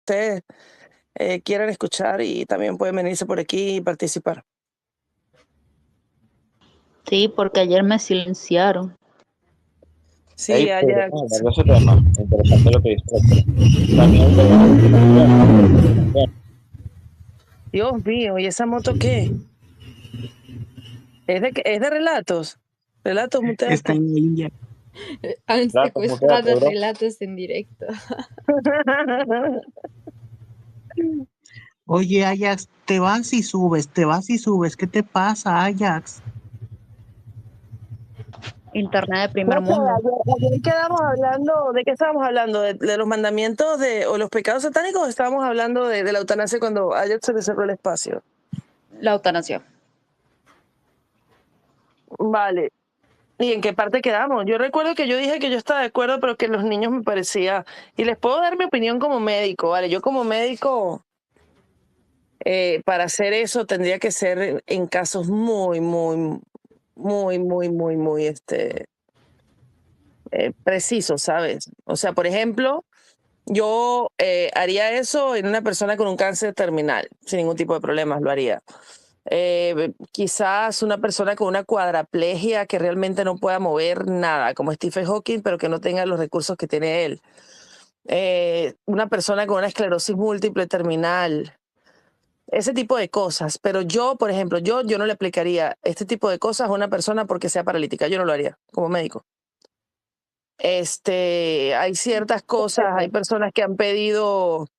ustedes quieran escuchar y también pueden venirse por aquí y participar. Sí, porque ayer me silenciaron. Sí, Ajax. Podemos hablar de ese tema. Interesante lo que dice la doctora. También hay temas de comunicación. Dios mío, ¿y esa moto qué? Es de relatos. Relatos, Está muteate. en la India. Han Rato, muteate, secuestrado bro. relatos en directo. Oye, Ajax, te vas y subes, te vas y subes. ¿Qué te pasa, Ajax? Internet de No primer sé, mundo. ayer quedamos hablando, ¿de qué estábamos hablando? ¿De los mandamientos o los pecados satánicos? ¿O estábamos hablando de la eutanasia cuando ayer se le cerró el espacio? La eutanasia. Vale. ¿Y en qué parte quedamos? Yo recuerdo que yo dije que yo estaba de acuerdo, pero que los niños me parecía... Y les puedo dar mi opinión como médico, ¿vale? Yo como médico, para hacer eso tendría que ser en casos muy, precisos, ¿sabes? O sea, por ejemplo, yo haría eso en una persona con un cáncer terminal, sin ningún tipo de problemas, lo haría. Quizás una persona con una cuadraplegia que realmente no pueda mover nada, como Stephen Hawking, pero que no tenga los recursos que tiene él. Una persona con una esclerosis múltiple terminal, ese tipo de cosas. Pero yo, por ejemplo, yo no le aplicaría este tipo de cosas a una persona porque sea paralítica. Yo no lo haría como médico. Hay ciertas cosas, hay personas que han pedido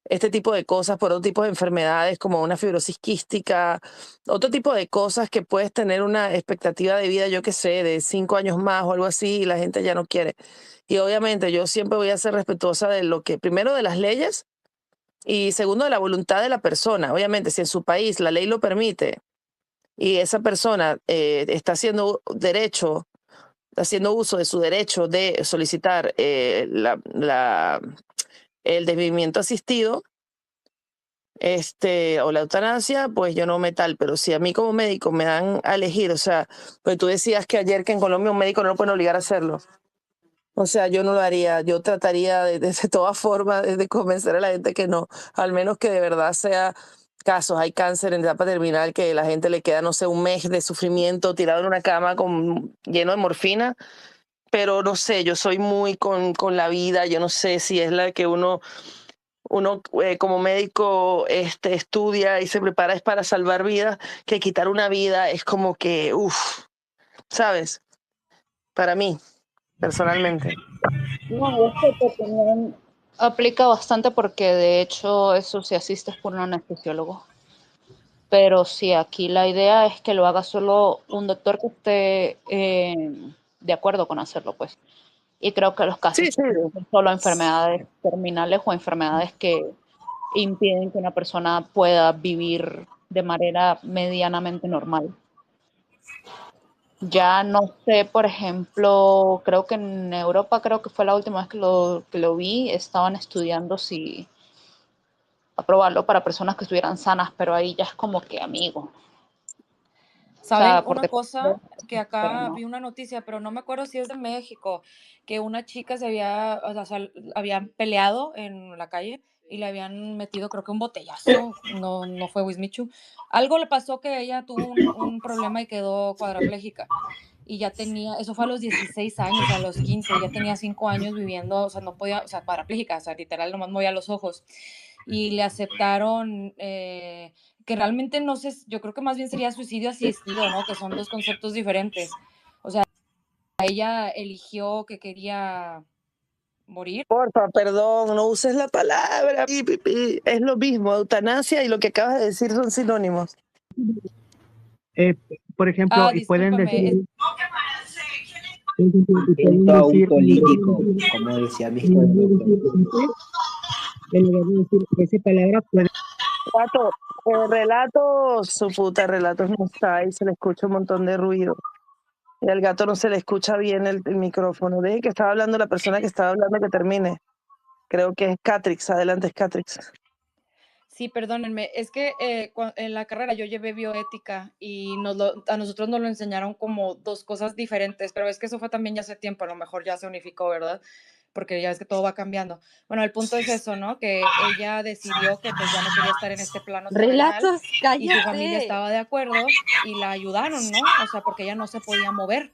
este tipo de cosas por otro tipo de enfermedades como una fibrosis quística, otro tipo de cosas que puedes tener una expectativa de vida, yo qué sé, de 5 años más o algo así, y la gente ya no quiere. Y obviamente yo siempre voy a ser respetuosa de lo que, primero de las leyes y segundo de la voluntad de la persona. Obviamente, si en su país la ley lo permite y esa persona está haciendo uso de su derecho de solicitar el desvivimiento asistido, o la eutanasia, pues yo no me tal, pero si a mí como médico me dan a elegir, o sea, pues tú decías que ayer que en Colombia un médico no lo pueden obligar a hacerlo. O sea, yo no lo haría, yo trataría de todas formas de convencer a la gente que no, al menos que de verdad sea casos, hay cáncer en etapa terminal que la gente le queda, no sé, un mes de sufrimiento tirado en una cama lleno de morfina, pero no sé, yo soy muy con la vida, yo no sé si es la que uno como médico estudia y se prepara es para salvar vidas, que quitar una vida es como que, uff, ¿sabes? Para mí, personalmente. No, es que tu opinión aplica bastante porque de hecho eso si asistes por un anestesiólogo. Pero sí, aquí la idea es que lo haga solo un doctor que esté de acuerdo con hacerlo, pues. Y creo que los casos Sí, sí. son solo enfermedades terminales o enfermedades que impiden que una persona pueda vivir de manera medianamente normal. Ya no sé, por ejemplo, creo que en Europa, creo que fue la última vez que lo vi, estaban estudiando si aprobarlo para personas que estuvieran sanas, pero ahí ya es como que amigo. O ¿Saben sea, por una depender, cosa? Que pero acá no. vi una noticia, pero no me acuerdo si es de México, que una chica o sea, habían peleado en la calle y le habían metido, creo que un botellazo, no fue Wismichu. Algo le pasó que ella tuvo un problema y quedó cuadraplégica. Y ya tenía, eso fue a los 16 años, a los 15 ya tenía 5 años viviendo, o sea, no podía, o sea, parapléjica, o sea, literal, nomás movía los ojos. Y le aceptaron que realmente no sé, yo creo que más bien sería suicidio asistido, ¿no? Que son dos conceptos diferentes. O sea, ella eligió que quería morir. Porfa, perdón, no uses la palabra. Es lo mismo, eutanasia y lo que acabas de decir son sinónimos. Eh, por ejemplo, Ah, y pueden discúlpame, decir, por ejemplo, y pueden Atento a un decir, político, como decía en Mr. lugar de Doctor. decir ese, en lugar de decir esa palabra, pueden Relatos, su puta, relatos no está y se le escucha un montón de ruido. Y al gato no se le escucha bien el micrófono. Deje que estaba hablando la persona que estaba hablando que termine. Creo que es Catrix. Adelante, es Catrix. sí, perdónenme, es que en la carrera yo llevé bioética y a nosotros nos lo enseñaron como dos cosas diferentes, pero es que eso fue también ya hace tiempo, a lo mejor ya se unificó, ¿verdad? porque ya ves que todo va cambiando. Bueno, el punto es eso, ¿no? Que ella decidió que pues ya no quería estar en este plano terrenal Relatos, y su familia cállate. estaba de acuerdo y la ayudaron, ¿no? O sea, porque ella no se podía mover,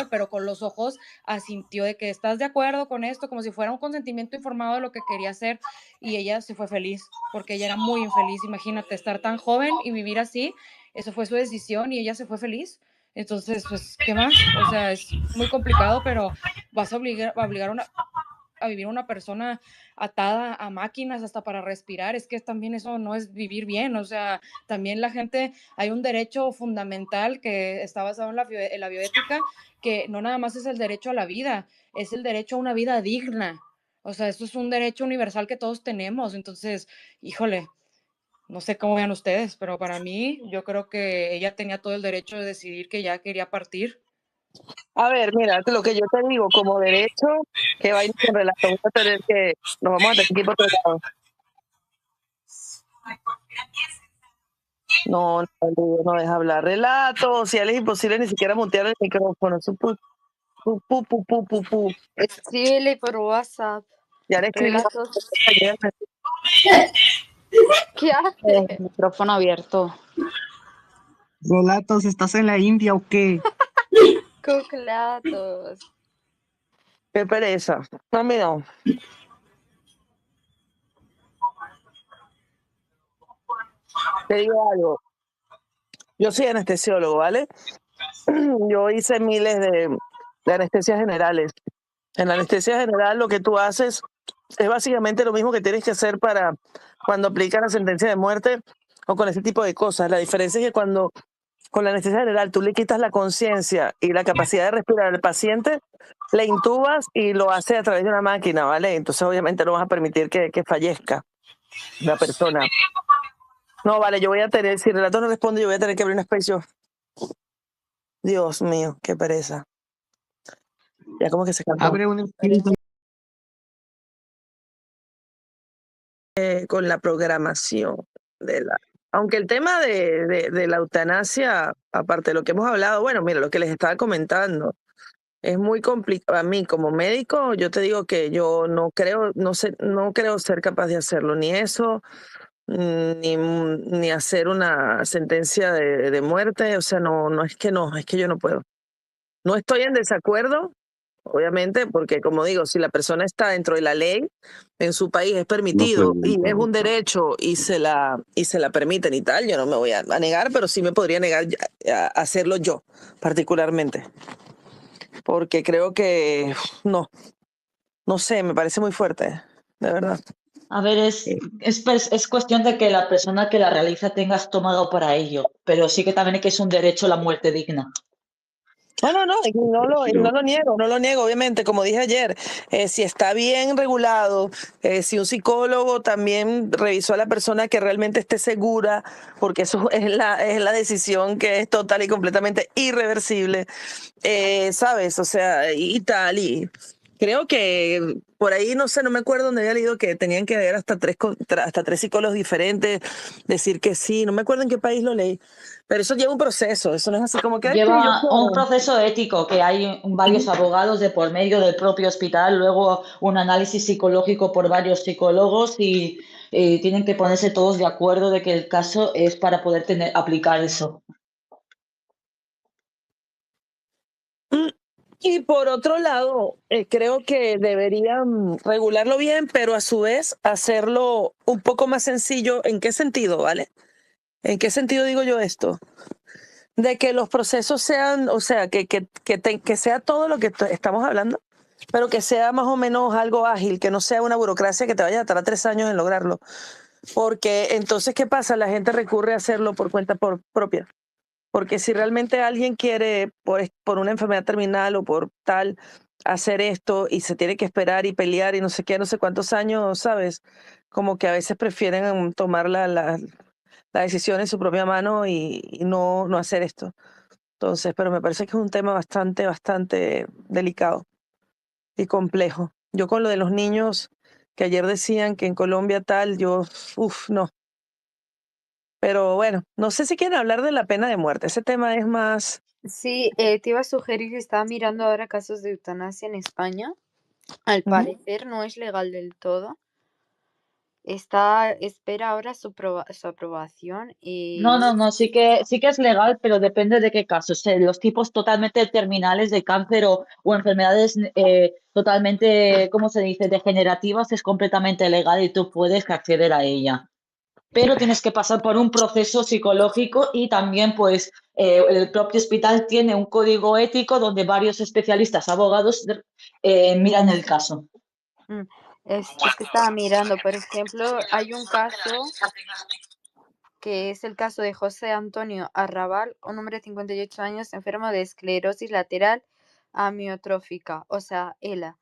pero con los ojos asintió de que estás de acuerdo con esto, como si fuera un consentimiento informado de lo que quería hacer, y ella se fue feliz, porque ella era muy infeliz. Imagínate estar tan joven y vivir así, eso fue su decisión y ella se fue feliz. Entonces, pues, ¿qué más? O sea, es muy complicado, pero vas a obligar a vivir una persona atada a máquinas hasta para respirar. Es que también eso no es vivir bien. O sea, también la gente, hay un derecho fundamental que está basado en la bioética, que no nada más es el derecho a la vida, es el derecho a una vida digna. O sea, esto es un derecho universal que todos tenemos. Entonces, híjole, no sé cómo vean ustedes, pero para mí, yo creo que ella tenía todo el derecho de decidir que ya quería partir. A ver, mira, lo que yo te digo, como derecho, que va a ir con relación, nos vamos a tener que ir por otro lado. No, no deja hablar relato, si a él es imposible ni siquiera mutear el micrófono. Escríbele por WhatsApp. Ya le escribí. Relatos. ¿Qué El hace? micrófono abierto. Relatos, ¿estás en la India o qué? Cuclatos. Qué pereza. No, mira. Te digo algo. Yo soy anestesiólogo, ¿vale? Yo hice miles de anestesias generales. En la anestesia general lo que tú haces es básicamente lo mismo que tienes que hacer para cuando aplican la sentencia de muerte o con ese tipo de cosas. La diferencia es que cuando con la anestesia general tú le quitas la conciencia y la capacidad de respirar al paciente, le intubas y lo hace a través de una máquina, ¿vale? Entonces obviamente no vas a permitir que fallezca la persona. No, vale, yo voy a tener, si el relato no responde, yo voy a tener que abrir un espacio. Dios mío, qué pereza. Ya como que se cansó. Abre un espíritu. Con la programación de la... Aunque el tema de la eutanasia, aparte de lo que hemos hablado, bueno, mira, lo que les estaba comentando, es muy complicado. A mí como médico, yo te digo que yo no creo, no sé, no creo ser capaz de hacerlo, ni eso, ni hacer una sentencia de muerte. O sea, no, es que yo no puedo. No estoy en desacuerdo, obviamente, porque como digo, si la persona está dentro de la ley, en su país es permitido y es un derecho y se la permiten y tal, yo no me voy a negar, pero sí me podría negar a hacerlo yo, particularmente. Porque creo que no sé, me parece muy fuerte, de verdad. A ver, es cuestión de que la persona que la realiza tenga estómago para ello, pero sí que también que es un derecho a la muerte digna. No lo niego, obviamente, como dije ayer, si está bien regulado, si un psicólogo también revisó a la persona que realmente esté segura, porque eso es la decisión que es total y completamente irreversible, ¿sabes? O sea, y tal, y creo que por ahí, no sé, no me acuerdo donde había leído que tenían que ver hasta tres psicólogos diferentes, decir que sí, no me acuerdo en qué país lo leí. Pero eso lleva un proceso, eso no es así como que... Lleva un proceso ético, que hay varios abogados de por medio del propio hospital, luego un análisis psicológico por varios psicólogos y tienen que ponerse todos de acuerdo de que el caso es para poder aplicar eso. Y por otro lado, creo que deberían regularlo bien, pero a su vez hacerlo un poco más sencillo. ¿En qué sentido, vale? ¿En qué sentido digo yo esto? De que los procesos sean, o sea, que sea todo lo que estamos hablando, pero que sea más o menos algo ágil, que no sea una burocracia que te vaya a tardar 3 años en lograrlo. Porque entonces, ¿qué pasa? La gente recurre a hacerlo por cuenta propia. Porque si realmente alguien quiere, por una enfermedad terminal o por tal, hacer esto y se tiene que esperar y pelear y no sé qué, no sé cuántos años, ¿sabes? Como que a veces prefieren tomar la decisión en su propia mano y no hacer esto. Entonces, pero me parece que es un tema bastante delicado y complejo. Yo con lo de los niños, que ayer decían que en Colombia tal, no. Pero bueno, no sé si quieren hablar de la pena de muerte. Ese tema es más... Sí, te iba a sugerir, estaba mirando ahora casos de eutanasia en España Al Ujú. parecer no es legal del todo. Espera ahora su aprobación No, sí que es legal, pero depende de qué casos. Los tipos totalmente terminales de cáncer o enfermedades totalmente, ¿cómo se dice?, degenerativas, es completamente legal y tú puedes acceder a ella. Pero tienes que pasar por un proceso psicológico y también, pues, el propio hospital tiene un código ético donde varios especialistas, abogados, miran el caso. Mm, es que estaba mirando, por ejemplo, hay un caso que es el caso de José Antonio Arrabal, un hombre de 58 años enfermo de esclerosis lateral amiotrófica, o sea, ELA,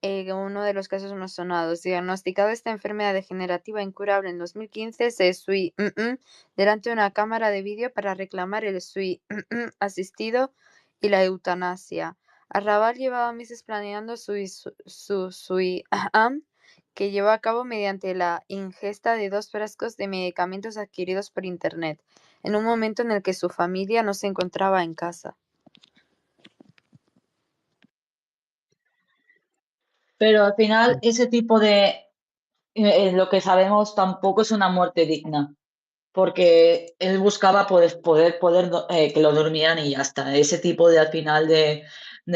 uno de los casos más sonados. Diagnosticado esta enfermedad degenerativa incurable en 2015, se delante de una cámara de vídeo para reclamar el asistido y la eutanasia. Arrabal llevaba meses planeando su que llevó a cabo mediante la ingesta de 2 frascos de medicamentos adquiridos por internet, en un momento en el que su familia no se encontraba en casa. Pero al final, ese tipo de, lo que sabemos tampoco es una muerte digna, porque él buscaba que lo durmieran y ya está. Ese tipo de, al final, de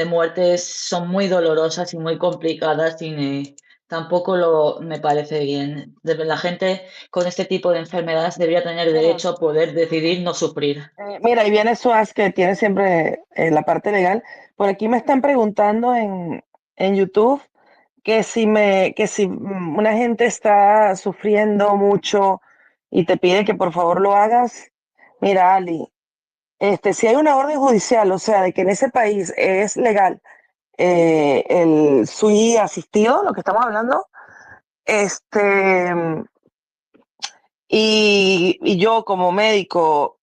muertes son muy dolorosas y muy complicadas y tampoco me parece bien. La gente con este tipo de enfermedades debería tener Mira, derecho a poder decidir no sufrir. mira, y viene Suaz, que tiene siempre la parte legal. Por aquí me están preguntando en YouTube que si una gente está sufriendo mucho y te pide que por favor lo hagas. Mira, Ali, si hay una orden judicial, o sea, de que en ese país es legal el SUI asistido, lo que estamos hablando, este, y yo como médico,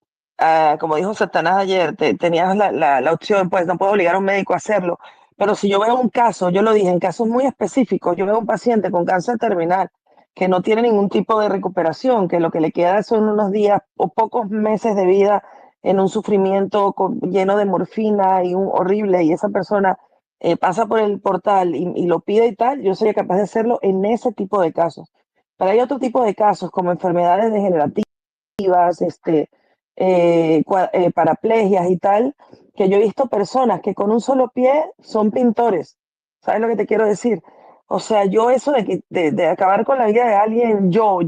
como dijo Satanás ayer, tenías la opción, pues no puedo obligar a un médico a hacerlo, pero si yo veo un caso, yo lo dije, en casos muy específicos, yo veo un paciente con cáncer terminal que no tiene ningún tipo de recuperación, que lo que le queda son unos días o pocos meses de vida en un sufrimiento lleno de morfina y un horrible, y esa persona pasa por el portal y lo pide y tal, yo sería capaz de hacerlo en ese tipo de casos. Pero hay otro tipo de casos como enfermedades degenerativas, paraplegias y tal, que yo he visto personas que con un solo pie son pintores. ¿Sabes lo que te quiero decir? O sea, yo eso de acabar con la vida de alguien, yo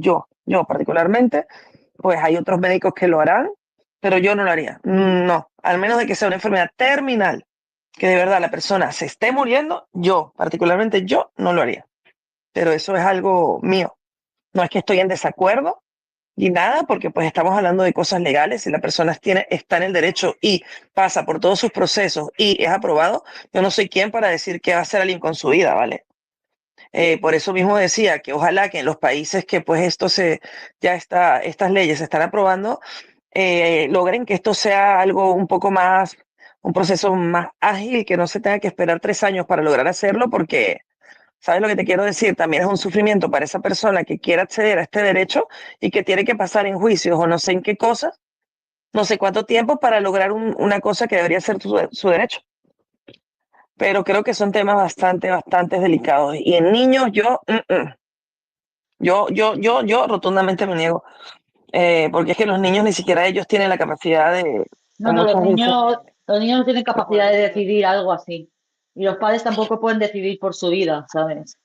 particularmente, pues hay otros médicos que lo harán, pero yo no lo haría. No, al menos de que sea una enfermedad terminal, que de verdad la persona se esté muriendo, yo, particularmente yo, no lo haría. Pero eso es algo mío. No es que estoy en desacuerdo ni nada, porque pues estamos hablando de cosas legales. Si la persona está en el derecho y pasa por todos sus procesos y es aprobado, yo no soy quien para decir qué va a hacer alguien con su vida, ¿vale? Por eso mismo decía que ojalá que en los países que pues estas leyes se están aprobando, logren que esto sea algo un poco más, un proceso más ágil, que no se tenga que esperar 3 años para lograr hacerlo, porque ¿sabes lo que te quiero decir? También es un sufrimiento para esa persona que quiere acceder a este derecho y que tiene que pasar en juicios o no sé en qué cosas, no sé cuánto tiempo para lograr una cosa que debería ser su derecho. Pero creo que son temas bastante delicados. Y en niños yo rotundamente me niego, porque es que los niños ni siquiera ellos tienen la capacidad No, de no, muchas veces los niños no tienen de poder capacidad de decidir. decidir algo así. Y los padres tampoco pueden decidir por su vida, ¿sabes?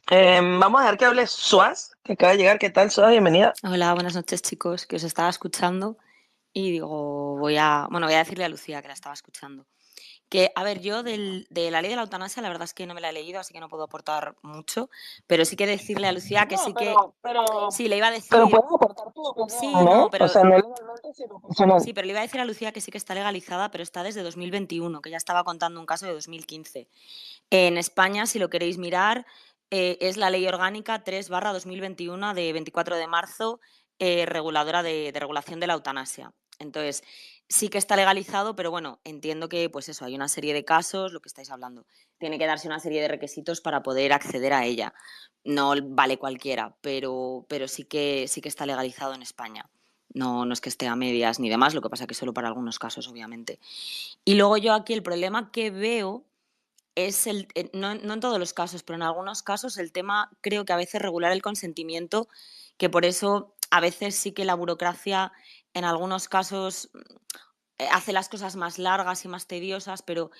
Vamos a dejar que hable Suaz, que acaba de llegar. ¿Qué tal, Suaz? Bienvenida. Hola, buenas noches, chicos, que os estaba escuchando y digo, voy a decirle a Lucía que la estaba escuchando. Que, a ver, yo de la ley de la eutanasia la verdad es que no me la he leído, así que no puedo aportar mucho, pero sí que decirle a Lucía que No, sí que, sí, le iba a pero decir, puedes aportar tu sí, opinión, no, ¿no? O pero sea, no legalmente, sino personal. sí, pero le iba a decir a Lucía que sí que está legalizada, pero está desde 2021, que ya estaba contando un caso de 2015. En España, si lo queréis mirar, es la Ley Orgánica 3/2021 de 24 de marzo, reguladora de regulación de la eutanasia. Entonces, sí que está legalizado, pero bueno, entiendo que pues eso, hay una serie de casos, lo que estáis hablando. Tiene que darse una serie de requisitos para poder acceder a ella. No vale cualquiera, pero sí que está legalizado en España. No es que esté a medias ni demás, lo que pasa que solo para algunos casos, obviamente. Y luego yo aquí el problema que veo no en todos los casos, pero en algunos casos el tema creo que a veces regular el consentimiento, que por eso a veces sí que la burocracia en algunos casos hace las cosas más largas y más tediosas, pero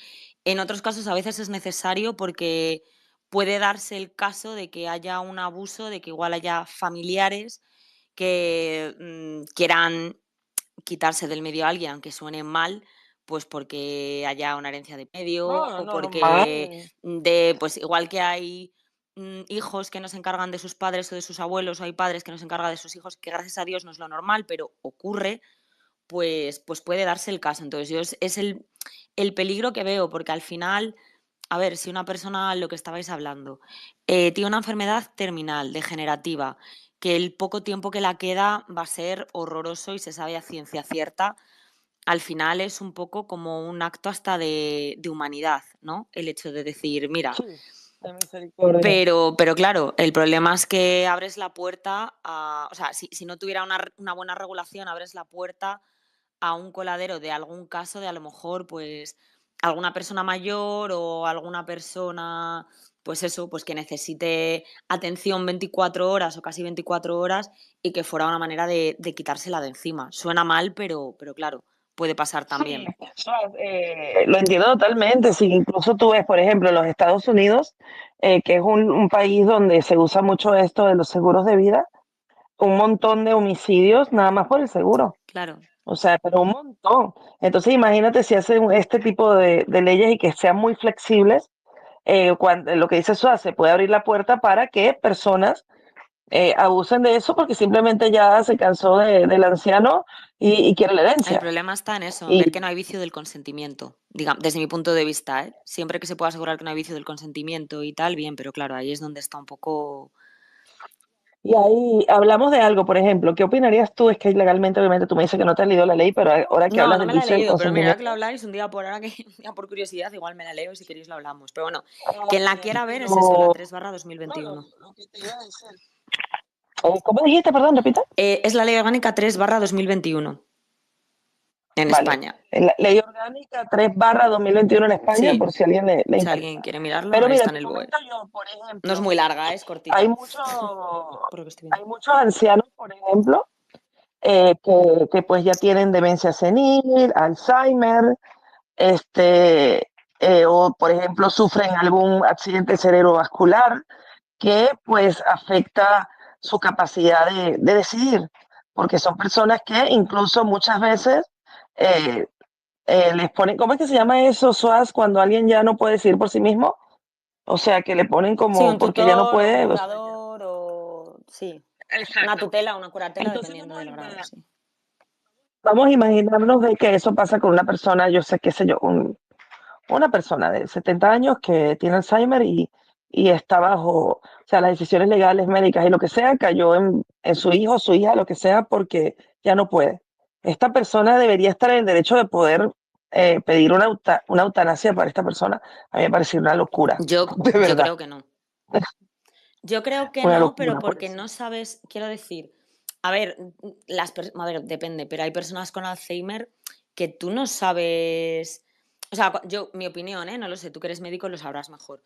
en otros casos a veces es necesario porque puede darse el caso de que haya un abuso, de que igual haya familiares que quieran quitarse del medio a alguien, aunque suene mal, pues porque haya una herencia de medio No, o no, porque normal. pues igual que hay hijos que no se encargan de sus padres o de sus abuelos, o hay padres que no se encargan de sus hijos, que gracias a Dios no es lo normal, pero ocurre, pues puede darse el caso. Entonces yo es el peligro que veo, porque al final, a ver, si una persona, lo que estabais hablando, tiene una enfermedad terminal, degenerativa, que el poco tiempo que la queda va a ser horroroso y se sabe a ciencia cierta, al final es un poco como un acto hasta de humanidad, ¿no? El hecho de decir, mira, Sí, de misericordia. pero claro, el problema es que abres la puerta a, o sea, si no tuviera una buena regulación, abres la puerta a un coladero de algún caso de a lo mejor, pues, alguna persona mayor o alguna persona, pues eso, pues que necesite atención 24 horas o casi 24 horas y que fuera una manera de quitársela de encima. Suena mal, pero claro, puede pasar Sí, también. lo entiendo totalmente. Si incluso tú ves, por ejemplo, los Estados Unidos, que es un país donde se usa mucho esto de los seguros de vida, un montón de homicidios nada más por el seguro. Claro. O sea, pero un montón. Entonces, imagínate si hacen este tipo de leyes y que sean muy flexibles, lo que dice SUA, se puede abrir la puerta para que personas abusen de eso porque simplemente ya se cansó del anciano y quiere la El herencia. problema está en eso, en ver que Y, no hay vicio del consentimiento. Desde mi punto de vista, ¿eh? Siempre que se pueda asegurar que no hay vicio del consentimiento y tal, bien, pero claro, ahí es donde está un poco. y ahí hablamos de algo, por ejemplo, ¿qué opinarías tú? Es que legalmente, obviamente, tú me dices que no te has leído la ley, pero ahora que No, hablas no del me la he vicio del leído, pero mira que lo consentimiento, habláis un día por ahora que ya por curiosidad, igual me la leo y si queréis lo hablamos. Pero bueno, quien la quiera ver es eso, la pero 3/2021. lo que te iba a decir. ¿Cómo dijiste? Perdón, repita. Es la Ley Orgánica 3/2021 en Vale. España. En la Ley Orgánica 3/2021 en España, Sí, por si a alguien le si interesa. alguien quiere mirarlo, Pero ahí mira, está en te el BOE. comento yo, por No es ejemplo, muy larga, es hay cortita, mucho, por lo que estoy hay viendo. muchos ancianos, por ejemplo, que pues ya tienen demencia senil, Alzheimer, o por ejemplo sufren algún accidente cerebrovascular que pues afecta su capacidad de decidir, porque son personas que incluso muchas veces eh, les ponen, ¿cómo es que se llama eso, Suaz, cuando alguien ya no puede decidir por sí mismo? O sea, que le ponen Sí, como un porque ya no tutor o un puede. O sea, curador o. Sí, una exacto. tutela o una curatela, Entonces dependiendo del grado, sí. vamos a imaginarnos de que eso pasa con una persona, yo sé, qué sé yo, una persona de 70 años que tiene Alzheimer y está bajo, o sea, las decisiones legales, médicas y lo que sea, cayó en su hijo, su hija, lo que sea, porque ya no puede. Esta persona debería estar en el derecho de poder pedir una eutanasia para esta persona. A mí me parece una locura, de Yo verdad, creo que no. Yo creo que una no, pero locura, por porque eso. no sabes, quiero decir, a ver, a ver, depende, pero hay personas con Alzheimer que tú no sabes, o sea, yo, mi opinión, ¿eh? No lo sé, tú que eres médico lo sabrás mejor.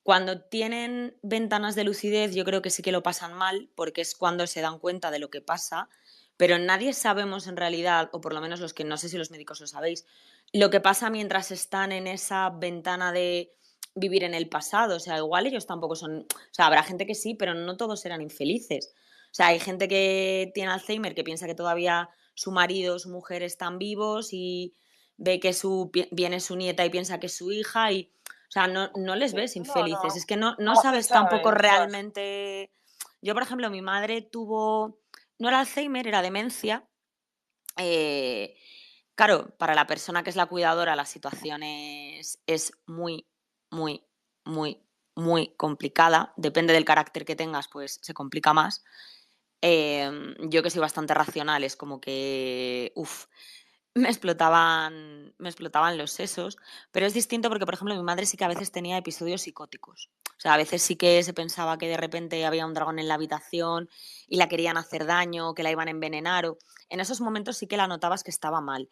Cuando tienen ventanas de lucidez, yo creo que sí que lo pasan mal, porque es cuando se dan cuenta de lo que pasa, pero nadie sabemos en realidad, o por lo menos los que no sé si los médicos lo sabéis, lo que pasa mientras están en esa ventana de vivir en el pasado. O sea, igual ellos tampoco son. O sea, habrá gente que sí, pero no todos serán infelices. O sea, hay gente que tiene Alzheimer que piensa que todavía su marido, su mujer están vivos y ve que viene su nieta y piensa que es su hija y o sea, no les ves No, infelices. no, Es que no no se sabes tampoco sabe, Suaz. realmente. Yo, por ejemplo, mi madre tuvo. No era Alzheimer, era demencia. Eh, claro, para la persona que es la cuidadora, la situación es muy, muy, muy, muy complicada. Depende del carácter que tengas, pues se complica más. Yo que soy bastante racional, es como que. Uf, me explotaban los sesos, pero es distinto porque, por ejemplo, mi madre sí que a veces tenía episodios psicóticos. O sea, a veces sí que se pensaba que de repente había un dragón en la habitación y la querían hacer daño, que la iban a envenenar. En esos momentos sí que la notabas que estaba mal.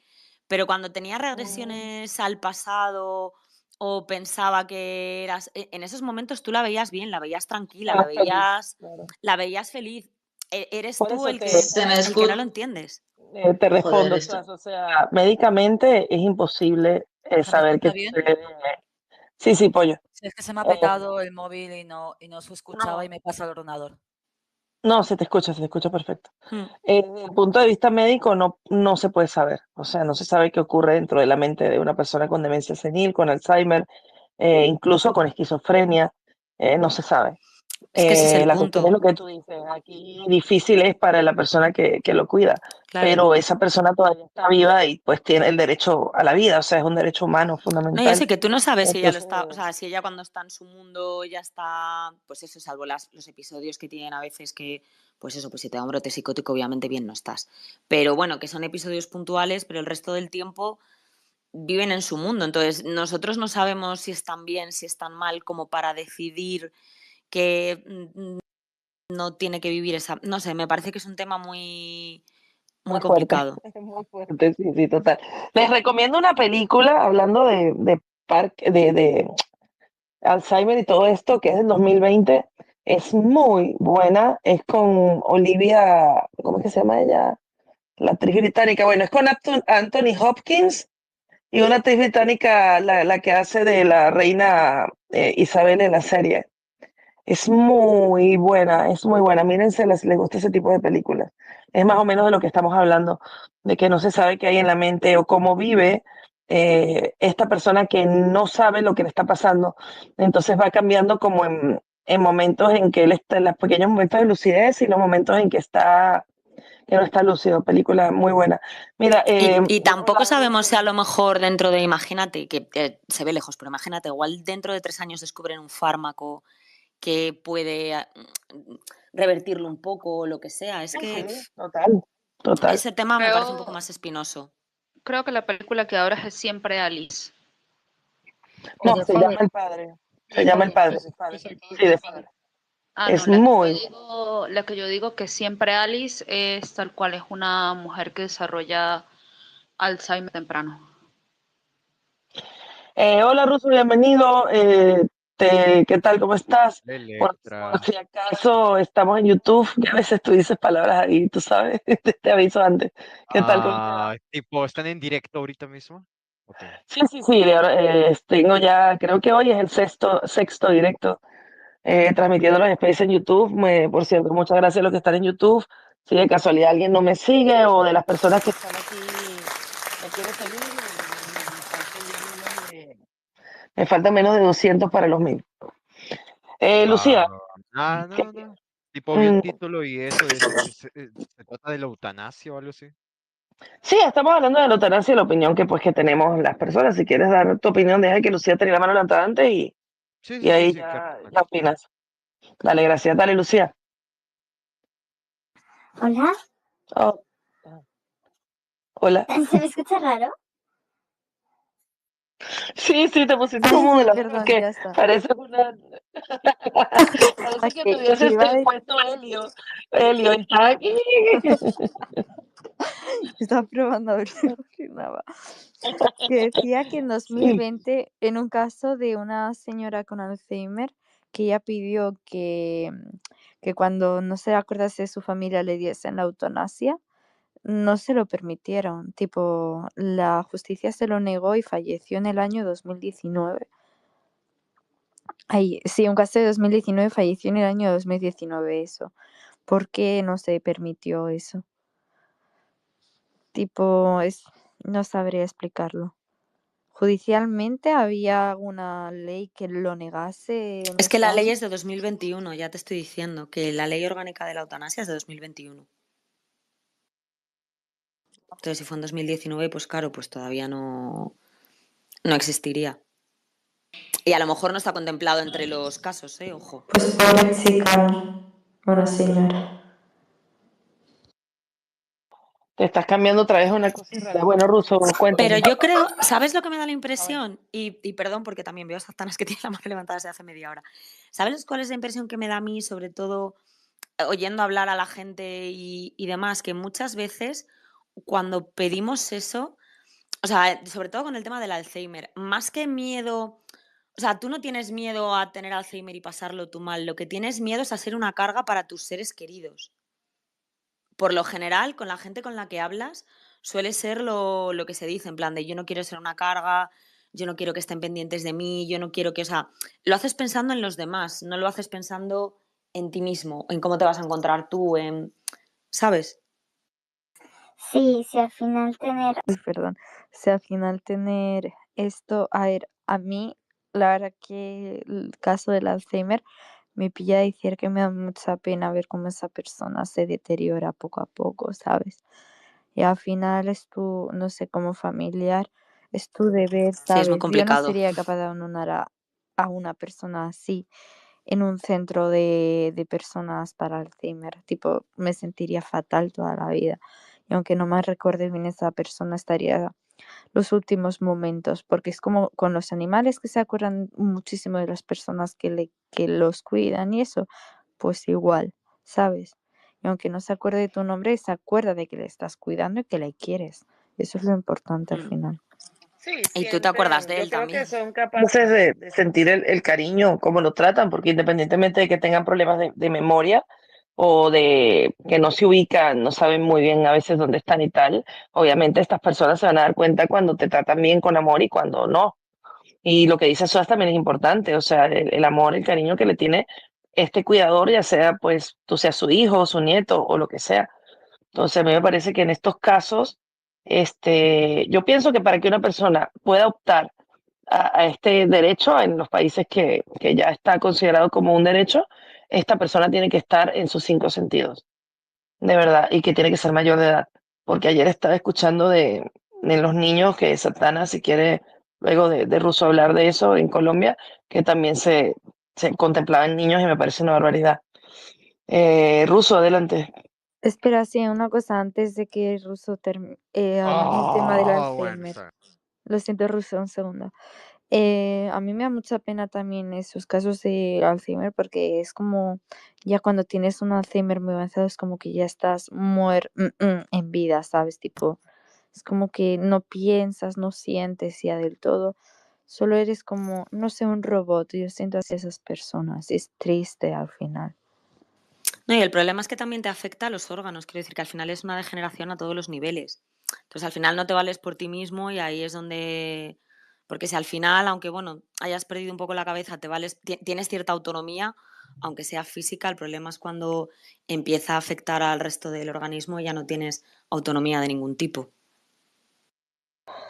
Pero cuando tenía Mm, regresiones al pasado o pensaba que eras... En esos momentos tú la veías bien, la veías tranquila, Estaba feliz, claro. la veías feliz. Eres Por tú eso el que, Se me el que no escucha. lo entiendes. te Joder, respondo, esto. Chas, o sea, médicamente es imposible ¿Se me saber qué escucha bien? sucede. Sí, sí, pollo. Sí, es que se me ha Eh, petado el móvil y no se escuchaba y no, me pasa el ordenador. no, se te escucha perfecto. Mm. Desde el punto de vista médico no se puede saber, o sea, no se sabe qué ocurre dentro de la mente de una persona con demencia senil, con Alzheimer, incluso con esquizofrenia, no se sabe. Es que ese es el La cuestión es punto, lo que tú dices, aquí difícil es para la persona que lo cuida, claro. pero esa persona todavía está viva y pues tiene el derecho a la vida, o sea, es un derecho humano No, ya fundamental. sé que tú no sabes si ella lo Entonces, está, o sea, si ella cuando está en su mundo ya está, pues eso, salvo los episodios que tienen a veces que, pues eso, pues si te da un brote psicótico, obviamente bien no estás. Pero bueno, que son episodios puntuales, pero el resto del tiempo viven en su mundo. Entonces, nosotros no sabemos si están bien, si están mal, como para decidir que no tiene que vivir esa. No sé, me parece que es un tema muy, muy muy fuerte, complicado. muy fuerte, sí, sí, total. Les recomiendo una película hablando de Alzheimer y todo esto, que es del 2020. Es muy buena, es con Olivia, ¿cómo es que se llama ella? La actriz británica. Bueno, es con Anthony Hopkins y una actriz británica, la que hace de la reina Isabel en la serie. Es muy buena, es muy buena. Mírense si les gusta ese tipo de películas. Es más o menos de lo que estamos hablando, de que no se sabe qué hay en la mente o cómo vive esta persona que no sabe lo que le está pasando. Entonces va cambiando como en momentos en que él está, en los pequeños momentos de lucidez y los momentos en que no está lúcido. Película muy buena. Mira, Y por otro tampoco lado, sabemos si a lo mejor dentro de, imagínate, que se ve lejos, pero imagínate, igual dentro de 3 años descubren un fármaco que puede revertirlo un poco o lo que sea. Es sí, que sí, total, total. ese tema me parece un poco Creo, más espinoso. creo que la película que ahora es Siempre Alice. O No, The se llama Father. El Padre. Se llama El Padre. The Father. Sí, The Father. Ah, no, Es muy buena. la que yo digo que Siempre Alice es tal cual, es una mujer que desarrolla Alzheimer temprano. Hola, Russo, bienvenido. ¿Qué tal? ¿Cómo estás? Por Electra. si acaso estamos en YouTube, que a veces tú dices palabras ahí, tú sabes, te aviso antes. ¿Qué tal? ¿Cómo te va? Ah, tipo, ¿están en directo ahorita mismo? Ok. Sí, sí, sí. Tengo ya, creo que hoy es el sexto directo transmitiendo los space en YouTube. Por cierto, muchas gracias a los que están en YouTube. Si de casualidad alguien no me sigue o de las personas que están aquí me quiere seguir, me faltan menos de 200 para los 1000. Va, Lucía, va, va. Ah, ¿qué- no, no. Tipo, vi el mm, título y eso se trata de la eutanasia o algo así. sí, estamos hablando de la eutanasia y la opinión que tenemos las personas. Si quieres dar tu opinión, deja que Lucía tenga la mano levantada antes Sí, y sí, sí, ahí sí, claro, ya claro. opinas. Dale, gracias. Dale, Lucía. Hola, Oh, hola. ¿se me escucha raro? Sí, sí, te pusiste Sí, como de sí, la mano perdón, que ya está. parece una. Parece que Ok, que tuvieses iba a puesto Helio. Helio está aquí. estaba probando a ver si funcionaba. Que decía que en Sí. 2020, en un caso de una señora con Alzheimer, que ella pidió que cuando no se acordase de su familia le diesen la eutanasia, no se lo permitieron. Tipo, la justicia se lo negó y falleció en el año 2019. Ay, sí, un caso de 2019 falleció en el año 2019 eso. ¿Por qué no se permitió eso? Tipo, no sabría explicarlo. ¿Judicialmente había alguna ley que lo negase en Es que la ley España? es de 2021, ya te estoy diciendo, que la ley orgánica de la eutanasia es de 2021. Entonces, si fue en 2019, pues claro, pues todavía no existiría. Y a lo mejor no está contemplado entre los casos, ojo. Pues pobre chica, buena señora. Te estás cambiando otra vez una cosa rara. Bueno, Russo, Pero cuéntame. yo creo, ¿sabes lo que me da la A ver. impresión? Y perdón, porque también veo a Satanas que tiene la mano levantada desde hace media hora. ¿Sabes cuál es la impresión que me da a mí, sobre todo oyendo hablar a la gente y demás? Que muchas veces cuando pedimos eso, o sea, sobre todo con el tema del Alzheimer, más que miedo O sea, tú no tienes miedo a tener Alzheimer y pasarlo tú mal. Lo que tienes miedo es a ser una carga para tus seres queridos. Por lo general, con la gente con la que hablas, suele ser lo que se dice, en plan de yo no quiero ser una carga, yo no quiero que estén pendientes de mí, yo no quiero que, o sea, lo haces pensando en los demás, no lo haces pensando en ti mismo, en cómo te vas a encontrar tú, ¿sabes? Sí, si al final tener, perdón, si al final tener esto, a ver, a mí, la verdad que el caso del Alzheimer me pilla decir que me da mucha pena ver cómo esa persona se deteriora poco a poco, ¿sabes? Y al final es tu, no sé, como familiar, es tu deber, Sí, es muy ¿sabes? Yo no complicado. sería capaz de abandonar a una persona así en un centro de personas para Alzheimer. Tipo, me sentiría fatal toda la vida. Y aunque no me recuerde bien esa persona, estaría los últimos momentos, porque es como con los animales que se acuerdan muchísimo de las personas que los cuidan y eso, pues igual, ¿sabes? Y aunque no se acuerde de tu nombre, se acuerda de que le estás cuidando y que le quieres. Eso es lo importante al Mm. final. Sí, Y tú te acuerdas sienten, de yo él creo que también. son capaces de sentir el cariño, cómo lo tratan, porque independientemente de que tengan problemas de memoria o de que no se ubican, no saben muy bien a veces dónde están y tal, obviamente estas personas se van a dar cuenta cuando te tratan bien con amor y cuando no. Y lo que dice Suaz también es importante, o sea, el amor, el cariño que le tiene este cuidador, ya sea pues tú seas su hijo, su nieto o lo que sea. Entonces, a mí me parece que en estos casos, yo pienso que para que una persona pueda optar a este derecho en los países que ya está considerado como un derecho, esta persona tiene que estar en sus cinco sentidos, de verdad, y que tiene que ser mayor de edad. Porque ayer estaba escuchando de los niños que Satana, si quiere, luego de Russo hablar de eso en Colombia, que también se contemplaban niños y me parece una barbaridad. Russo, adelante. Espera, sí, una cosa antes de que Russo termine el tema del Bueno, Alzheimer. está bien. Lo siento, Russo, un segundo. A mí me da mucha pena también esos casos de Alzheimer porque es como ya cuando tienes un Alzheimer muy avanzado es como que ya estás en vida, ¿sabes? Tipo, es como que no piensas, no sientes ya del todo, solo eres como, no sé, un robot. Yo siento así a esas personas, es triste al final. No, y el problema es que también te afecta a los órganos, quiero decir que al final es una degeneración a todos los niveles. Entonces al final no te vales por ti mismo y ahí es donde... Porque si al final, aunque bueno, hayas perdido un poco la cabeza, tienes cierta autonomía, aunque sea física, el problema es cuando empieza a afectar al resto del organismo y ya no tienes autonomía de ningún tipo.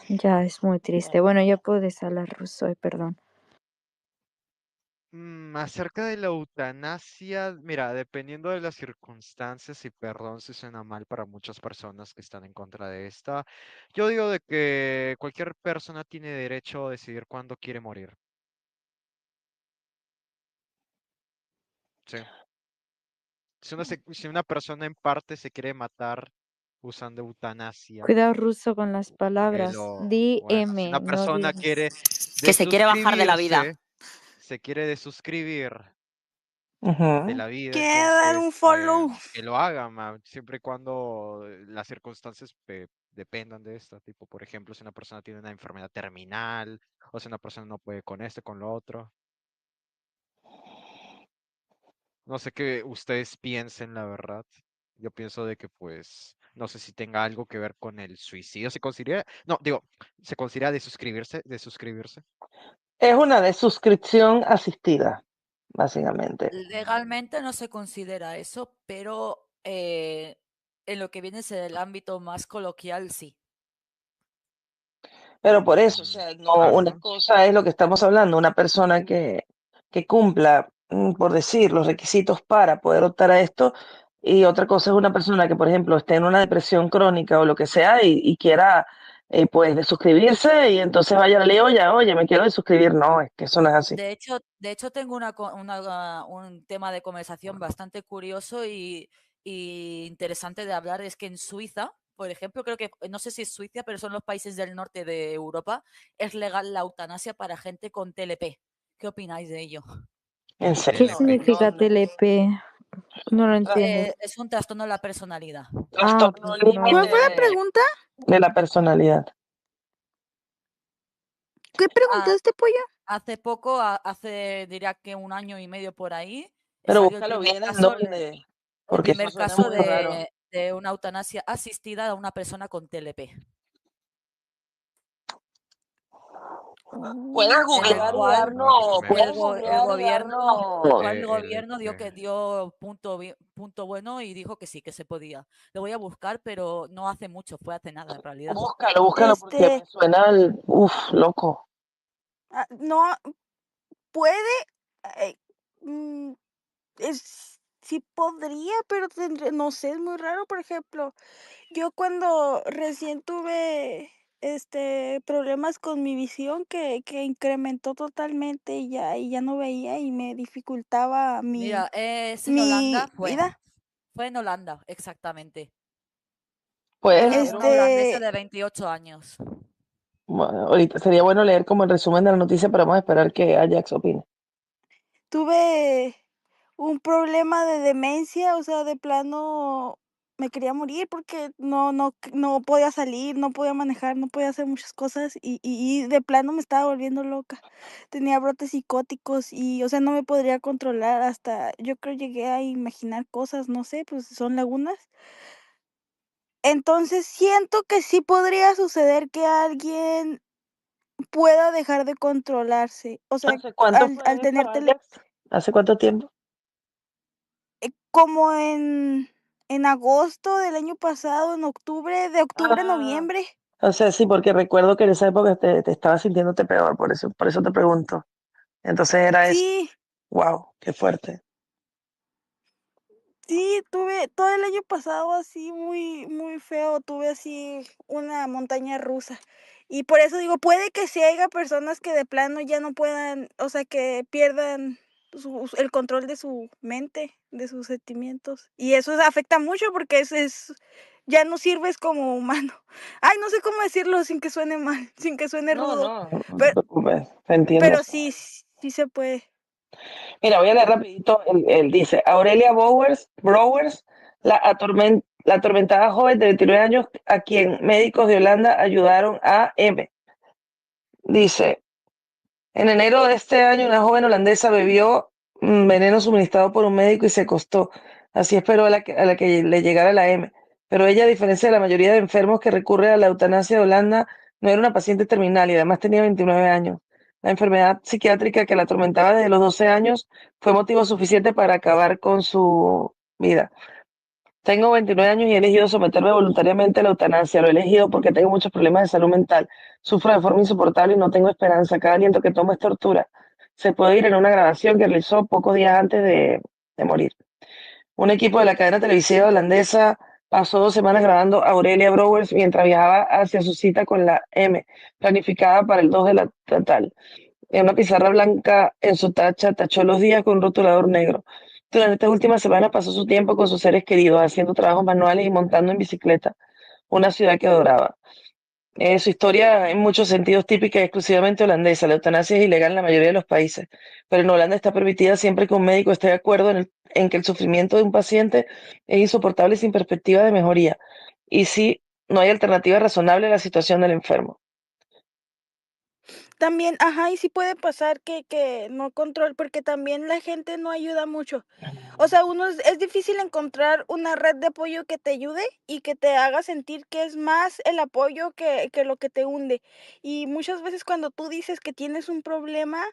Ya es muy triste. Bueno, ya puedes hablar ruso, perdón. Acerca de la eutanasia, mira, dependiendo de las circunstancias, y perdón si suena mal para muchas personas que están en contra de esta, yo digo de que cualquier persona tiene derecho a decidir cuándo quiere morir. Sí. Si una persona en parte se quiere matar usando eutanasia, Cuidado ruso con las que palabras. Di bueno, si una M, no persona digas. quiere Que se quiere bajar de la vida. se quiere desuscribir de Ujú. la vida, Quiero dar un entonces follow. que lo haga, siempre y cuando las circunstancias dependan de esto. Tipo, por ejemplo, si una persona tiene una enfermedad terminal o si una persona no puede con esto, con lo otro. No sé qué ustedes piensen, la verdad. Yo pienso de que, pues, no sé si tenga algo que ver con el suicidio. ¿Se considera? No, digo, ¿se considera desuscribirse? ¿Desuscribirse? Es una desuscripción asistida, básicamente. Legalmente no se considera eso, pero en lo que viene es el ámbito más coloquial, sí. Pero por eso, o sea, no, una Claro. cosa es lo que estamos hablando, una persona que cumpla, por decir, los requisitos para poder optar a esto, y otra cosa es una persona que, por ejemplo, esté en una depresión crónica o lo que sea y quiera, pues, desuscribirse y entonces vaya a la ley, oye, me quiero desuscribir. No, es que eso no es así. De hecho tengo un tema de conversación bastante curioso y interesante de hablar. Es que en Suiza, por ejemplo, creo que, no sé si es Suiza, pero son los países del norte de Europa, es legal la eutanasia para gente con TLP. ¿Qué opináis de ello? ¿En ¿Qué serio? significa TLP? No lo entiendo. Es un trastorno de la personalidad. Ah, Trastorno pues no. ¿Cuál fue la límite pregunta? de la personalidad. ¿Qué Ah, preguntaste, pollo? hace poco, diría que 1 año y medio por ahí, Pero salió el búscalo primer bien en caso, dónde, porque eso suena muy raro. de una eutanasia asistida a una persona con TLP. Puedes En el googlear y cual darnos, puedes el gobierno gobierno dio punto bueno y dijo que sí, que se podía. Lo voy a buscar, pero no hace mucho, fue hace nada en realidad. Búscalo porque me suena loco. No, puede, sí podría, pero no sé, es muy raro. Por ejemplo, yo cuando recién tuve problemas con mi visión que incrementó totalmente y ya no veía y me dificultaba Mira, es en mi Holanda, vida. fue en Holanda, exactamente. Pues Una holandesa de 28 años. bueno, ahorita sería bueno leer como el resumen de la noticia, pero vamos a esperar que Ajax opine. Tuve un problema de demencia, o sea, de plano me quería morir porque no podía salir, no podía manejar, no podía hacer muchas cosas y de plano me estaba volviendo loca. Tenía brotes psicóticos y, o sea, no me podría controlar hasta, yo creo llegué a imaginar cosas, no sé, pues son lagunas. Entonces siento que sí podría suceder que alguien pueda dejar de controlarse, o sea, ¿Hace cuánto fue al esto, tener Ajax? ¿Hace cuánto tiempo? como en agosto del año pasado, en octubre, de octubre a noviembre. O sea, sí, porque recuerdo que en esa época te estabas sintiéndote peor, por eso te pregunto. Entonces era eso. Sí, Wow, qué fuerte. sí, tuve todo el año pasado así muy, muy feo, tuve así una montaña rusa. Y por eso digo, puede que sí haya personas que de plano ya no puedan, o sea, que pierdan el control de su mente, de sus sentimientos. Y eso afecta mucho porque ya no sirves como humano. Ay, no sé cómo decirlo sin que suene mal, sin que suene rudo. No te preocupes, te entiendo. Pero sí se puede. Mira, voy a leer rapidito. Él dice, Aurelia Browers, la atormentada joven de 29 años a quien médicos de Holanda ayudaron a M. Dice, en enero de este año una joven holandesa bebió veneno suministrado por un médico y se acostó. Así esperó a la que le llegara la M. Pero ella, a diferencia de la mayoría de enfermos que recurren a la eutanasia de Holanda, no era una paciente terminal y además tenía 29 años. La enfermedad psiquiátrica que la atormentaba desde los 12 años fue motivo suficiente para acabar con su vida. Tengo 29 años y he elegido someterme voluntariamente a la eutanasia. Lo he elegido porque tengo muchos problemas de salud mental. Sufro de forma insoportable y no tengo esperanza. Cada aliento que tomo es tortura. Se puede oír en una grabación que realizó pocos días antes de morir. Un equipo de la cadena televisiva holandesa pasó 2 semanas grabando a Aurelia Browers mientras viajaba hacia su cita con la M, planificada para el 2 de la total. En una pizarra blanca en su tacha, tachó los días con un rotulador negro. Durante estas últimas semanas pasó su tiempo con sus seres queridos, haciendo trabajos manuales y montando en bicicleta, una ciudad que adoraba. Su historia en muchos sentidos típica y exclusivamente holandesa. La eutanasia es ilegal en la mayoría de los países, pero en Holanda está permitida siempre que un médico esté de acuerdo en que el sufrimiento de un paciente es insoportable sin perspectiva de mejoría y si no hay alternativa razonable a la situación del enfermo. También, y sí puede pasar que no control, porque también la gente no ayuda mucho. O sea, es difícil encontrar una red de apoyo que te ayude y que te haga sentir que es más el apoyo que lo que te hunde. Y muchas veces cuando tú dices que tienes un problema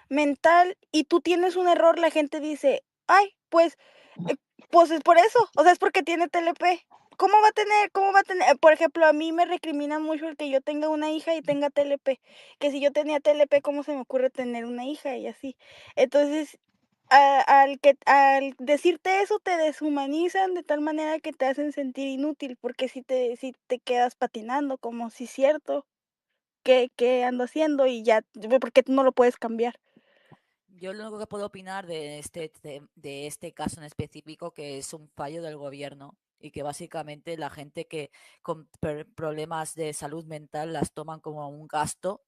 mental y tú tienes un error, la gente dice, ay, pues es por eso, o sea, es porque tiene TLP. ¿Cómo va a tener? Por ejemplo, a mí me recriminan mucho el que yo tenga una hija y tenga TLP, que si yo tenía TLP, ¿cómo se me ocurre tener una hija? Y así. Entonces, al decirte eso, te deshumanizan de tal manera que te hacen sentir inútil, porque si te quedas patinando, como si es cierto, ¿qué ando haciendo? Y ya, porque tú no lo puedes cambiar. Yo lo único que puedo opinar de este caso en específico, que es un fallo del gobierno y que básicamente la gente que con problemas de salud mental las toman como un gasto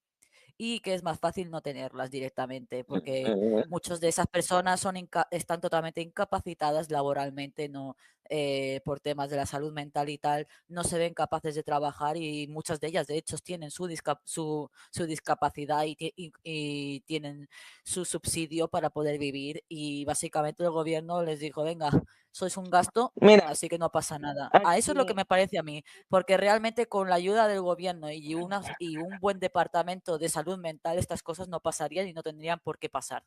y que es más fácil no tenerlas directamente, porque muchas de esas personas están totalmente incapacitadas laboralmente, no por temas de la salud mental y tal, no se ven capaces de trabajar y muchas de ellas, de hecho, tienen su discapacidad y tienen su subsidio para poder vivir y básicamente el gobierno les dijo, venga, sois un gasto, Mira, así que no pasa nada. A eso es lo que aquí, me parece a mí, porque realmente con la ayuda del gobierno y un buen departamento de salud mental, estas cosas no pasarían y no tendrían por qué pasar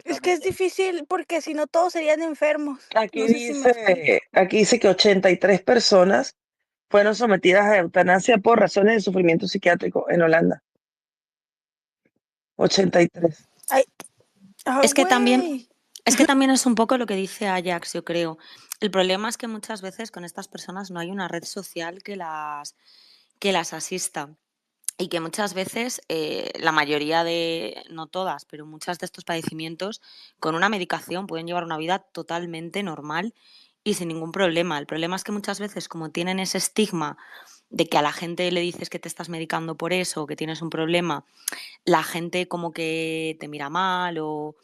Es que es directamente. difícil porque si no todos serían enfermos. aquí No sé si me explico. aquí dice que 83 personas fueron sometidas a eutanasia por razones de sufrimiento psiquiátrico en Holanda. 83. Ay, ah, Es que también, güey. es que también es un poco lo que dice Ajax, yo creo. El problema es que muchas veces con estas personas no hay una red social que las asista. Y que muchas veces, la mayoría de, no todas, pero muchas de estos padecimientos, con una medicación pueden llevar una vida totalmente normal y sin ningún problema. El problema es que muchas veces, como tienen ese estigma de que a la gente le dices que te estás medicando por eso o que tienes un problema, la gente como que te mira mal o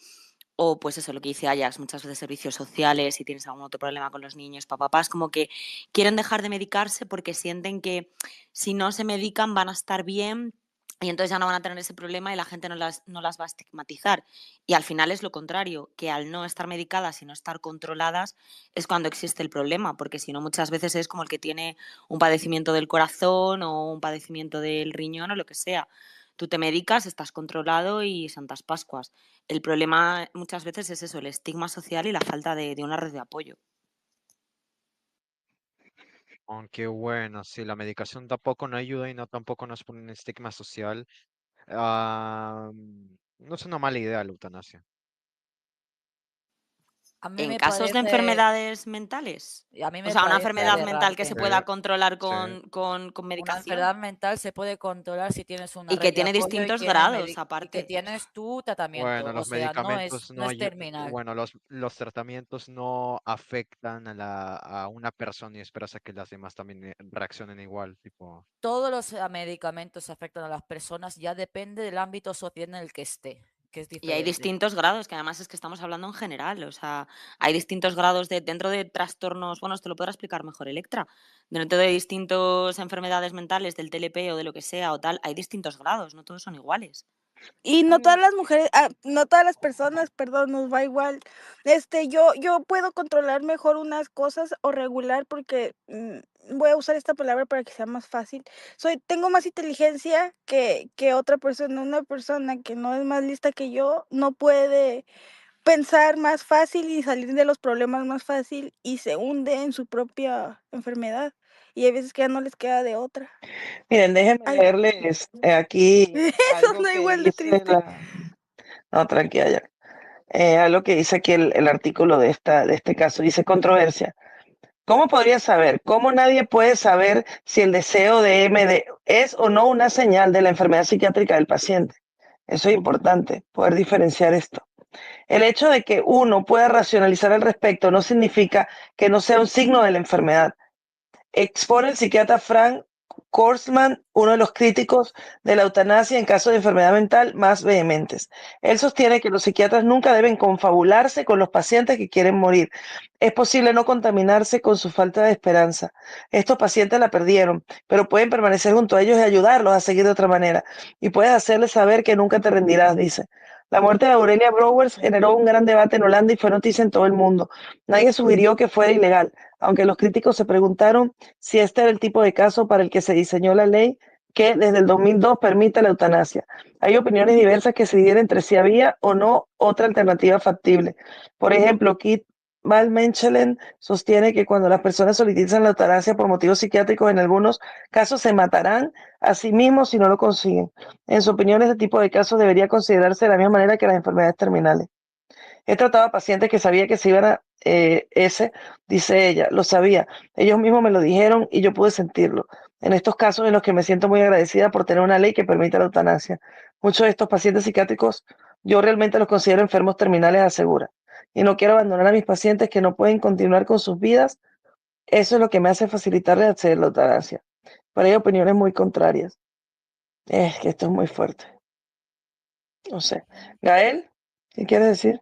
pues eso, lo que dice Ajax, muchas veces servicios sociales, si tienes algún otro problema con los niños, papás, como que quieren dejar de medicarse porque sienten que si no se medican van a estar bien y entonces ya no van a tener ese problema y la gente no las va a estigmatizar. Y al final es lo contrario, que al no estar medicadas y no estar controladas es cuando existe el problema, porque si no muchas veces es como el que tiene un padecimiento del corazón o un padecimiento del riñón o lo que sea. Tú te medicas, estás controlado y santas Pascuas. El problema muchas veces es eso, el estigma social y la falta de una red de apoyo. Aunque bueno, si la medicación tampoco no ayuda y no tampoco nos pone un estigma social, no es una mala idea la eutanasia. A mí En me casos de parece, enfermedades mentales, a mí o me sea, una parece enfermedad mental que aberrante. se Sí, pueda controlar sí. con Una medicación enfermedad mental se puede controlar si tienes una y red que de tiene apoyo distintos grados y que aparte. tienes tu tratamiento. Bueno, O los sea, no medicamentos no no es terminal. bueno, los tratamientos no afectan a una persona y esperas a que las demás también reaccionen igual, tipo. Todos los medicamentos afectan a las personas, ya depende del ámbito social en el que esté, que es Y hay diferente. distintos grados, que además es que estamos hablando en general, o sea, hay distintos grados dentro de trastornos, bueno, esto lo podrá explicar mejor Electra, dentro de distintas enfermedades mentales, del TLP o de lo que sea o tal, hay distintos grados, no todos son iguales. Y no todas las mujeres, no todas las personas, perdón, nos va igual. Yo puedo controlar mejor unas cosas o regular porque voy a usar esta palabra para que sea más fácil. Tengo más inteligencia que otra persona. Una persona que no es más lista que yo no puede pensar más fácil y salir de los problemas más fácil y se hunde en su propia enfermedad. Y hay veces que ya no les queda de otra. Miren, déjenme Ay, leerles aquí eso algo no que igual de dice triste. No, tranquila ya. Algo que dice aquí el artículo de este caso. Dice controversia. ¿Cómo podría saber? ¿Cómo nadie puede saber si el deseo de MD es o no una señal de la enfermedad psiquiátrica del paciente? Eso es importante, poder diferenciar esto. El hecho de que uno pueda racionalizar al respecto no significa que no sea un signo de la enfermedad. Expone el psiquiatra Frank Korsman, uno de los críticos de la eutanasia en casos de enfermedad mental más vehementes. Él sostiene que los psiquiatras nunca deben confabularse con los pacientes que quieren morir. Es posible no contaminarse con su falta de esperanza. Estos pacientes la perdieron, pero pueden permanecer junto a ellos y ayudarlos a seguir de otra manera. Y puedes hacerles saber que nunca te rendirás, dice. La muerte de Aurelia Brouwers generó un gran debate en Holanda y fue noticia en todo el mundo. Nadie sugirió que fuera ilegal, aunque los críticos se preguntaron si este era el tipo de caso para el que se diseñó la ley que desde el 2002 permite la eutanasia. Hay opiniones diversas que se dividen entre si había o no otra alternativa factible. Por ejemplo, Kit Valmenchelen sostiene que cuando las personas solicitan la eutanasia por motivos psiquiátricos, en algunos casos se matarán a sí mismos si no lo consiguen. En su opinión, este tipo de casos debería considerarse de la misma manera que las enfermedades terminales. He tratado a pacientes que sabía que se iban a dice ella, lo sabía. Ellos mismos me lo dijeron y yo pude sentirlo. En estos casos en los que me siento muy agradecida por tener una ley que permita la eutanasia. Muchos de estos pacientes psiquiátricos yo realmente los considero enfermos terminales, asegura. Y no quiero abandonar a mis pacientes que no pueden continuar con sus vidas. Eso es lo que me hace facilitarles acceder a la eutanasia. Pero hay opiniones muy contrarias. Es que esto es muy fuerte. No sé. Gael, ¿qué quieres decir?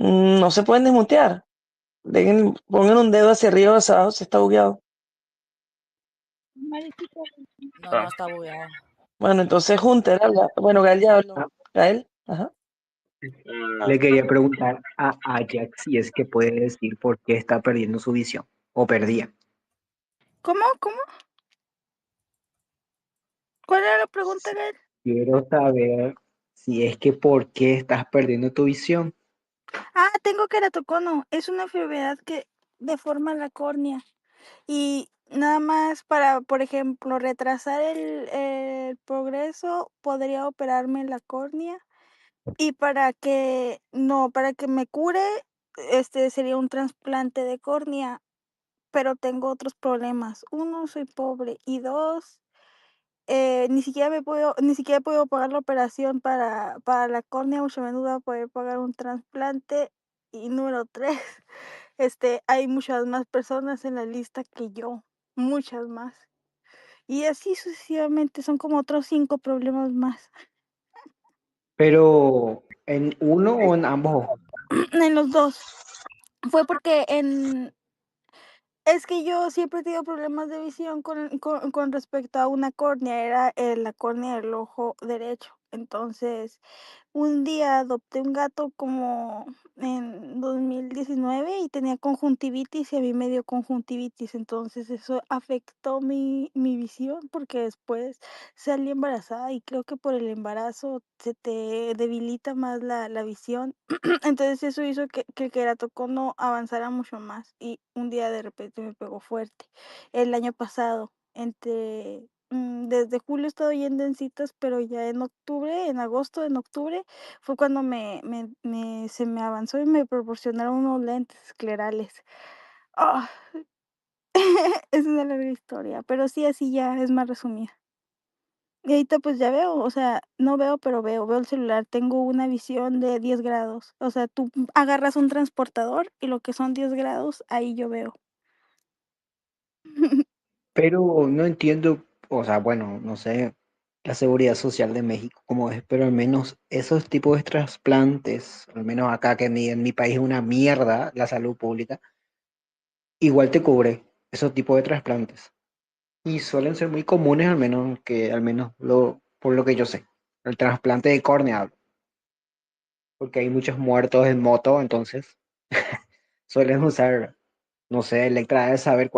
No se pueden desmutear. Pongan un dedo hacia arriba o hacia abajo si está bugueado. No, está bugueado. Bueno, entonces Hunter habla. Bueno, Gael ya habló. Gael, ajá. Le quería preguntar a Ajax si es que puede decir por qué está perdiendo su visión o perdía. ¿Cómo? ¿Cuál era la pregunta, Gael? Quiero saber si es que por qué estás perdiendo tu visión. Tengo queratocono. Es una enfermedad que deforma la córnea. Y nada más para, por ejemplo, retrasar el progreso, podría operarme la córnea. Y para que me cure, sería un trasplante de córnea, pero tengo otros problemas. 1, soy pobre, y 2, ni siquiera he podido pagar la operación para la córnea, mucho menos voy a poder pagar un trasplante. Y número 3, hay muchas más personas en la lista que yo, muchas más. Y así sucesivamente, son como otros 5 problemas más. Pero en uno o en ambos ojos. En los 2. Fue porque es que yo siempre he tenido problemas de visión con respecto a una córnea, era, la córnea del ojo derecho. Entonces, un día adopté un gato como en 2019 y tenía conjuntivitis y a mí me dio conjuntivitis, entonces eso afectó mi visión porque después salí embarazada y creo que por el embarazo se te debilita más la visión. Entonces eso hizo que el queratocono avanzara mucho más y un día de repente me pegó fuerte. El año pasado, desde julio he estado yendo en citas, pero ya en octubre, fue cuando se me avanzó y me proporcionaron unos lentes esclerales. Ah, es una larga historia, pero sí, así ya es más resumida. Y ahorita, pues, ya veo, o sea, no veo, pero veo el celular, tengo una visión de 10 grados. O sea, tú agarras un transportador y lo que son 10 grados, ahí yo veo. Pero no entiendo, o sea, bueno, no sé la seguridad social de México cómo es, pero al menos esos tipos de trasplantes, al menos acá que en mi país es una mierda la salud pública, igual te cubre esos tipos de trasplantes. Y suelen ser muy comunes, al menos por lo que yo sé. El trasplante de córnea, porque hay muchos muertos en moto, entonces suelen usar, no sé, Electra ha de saber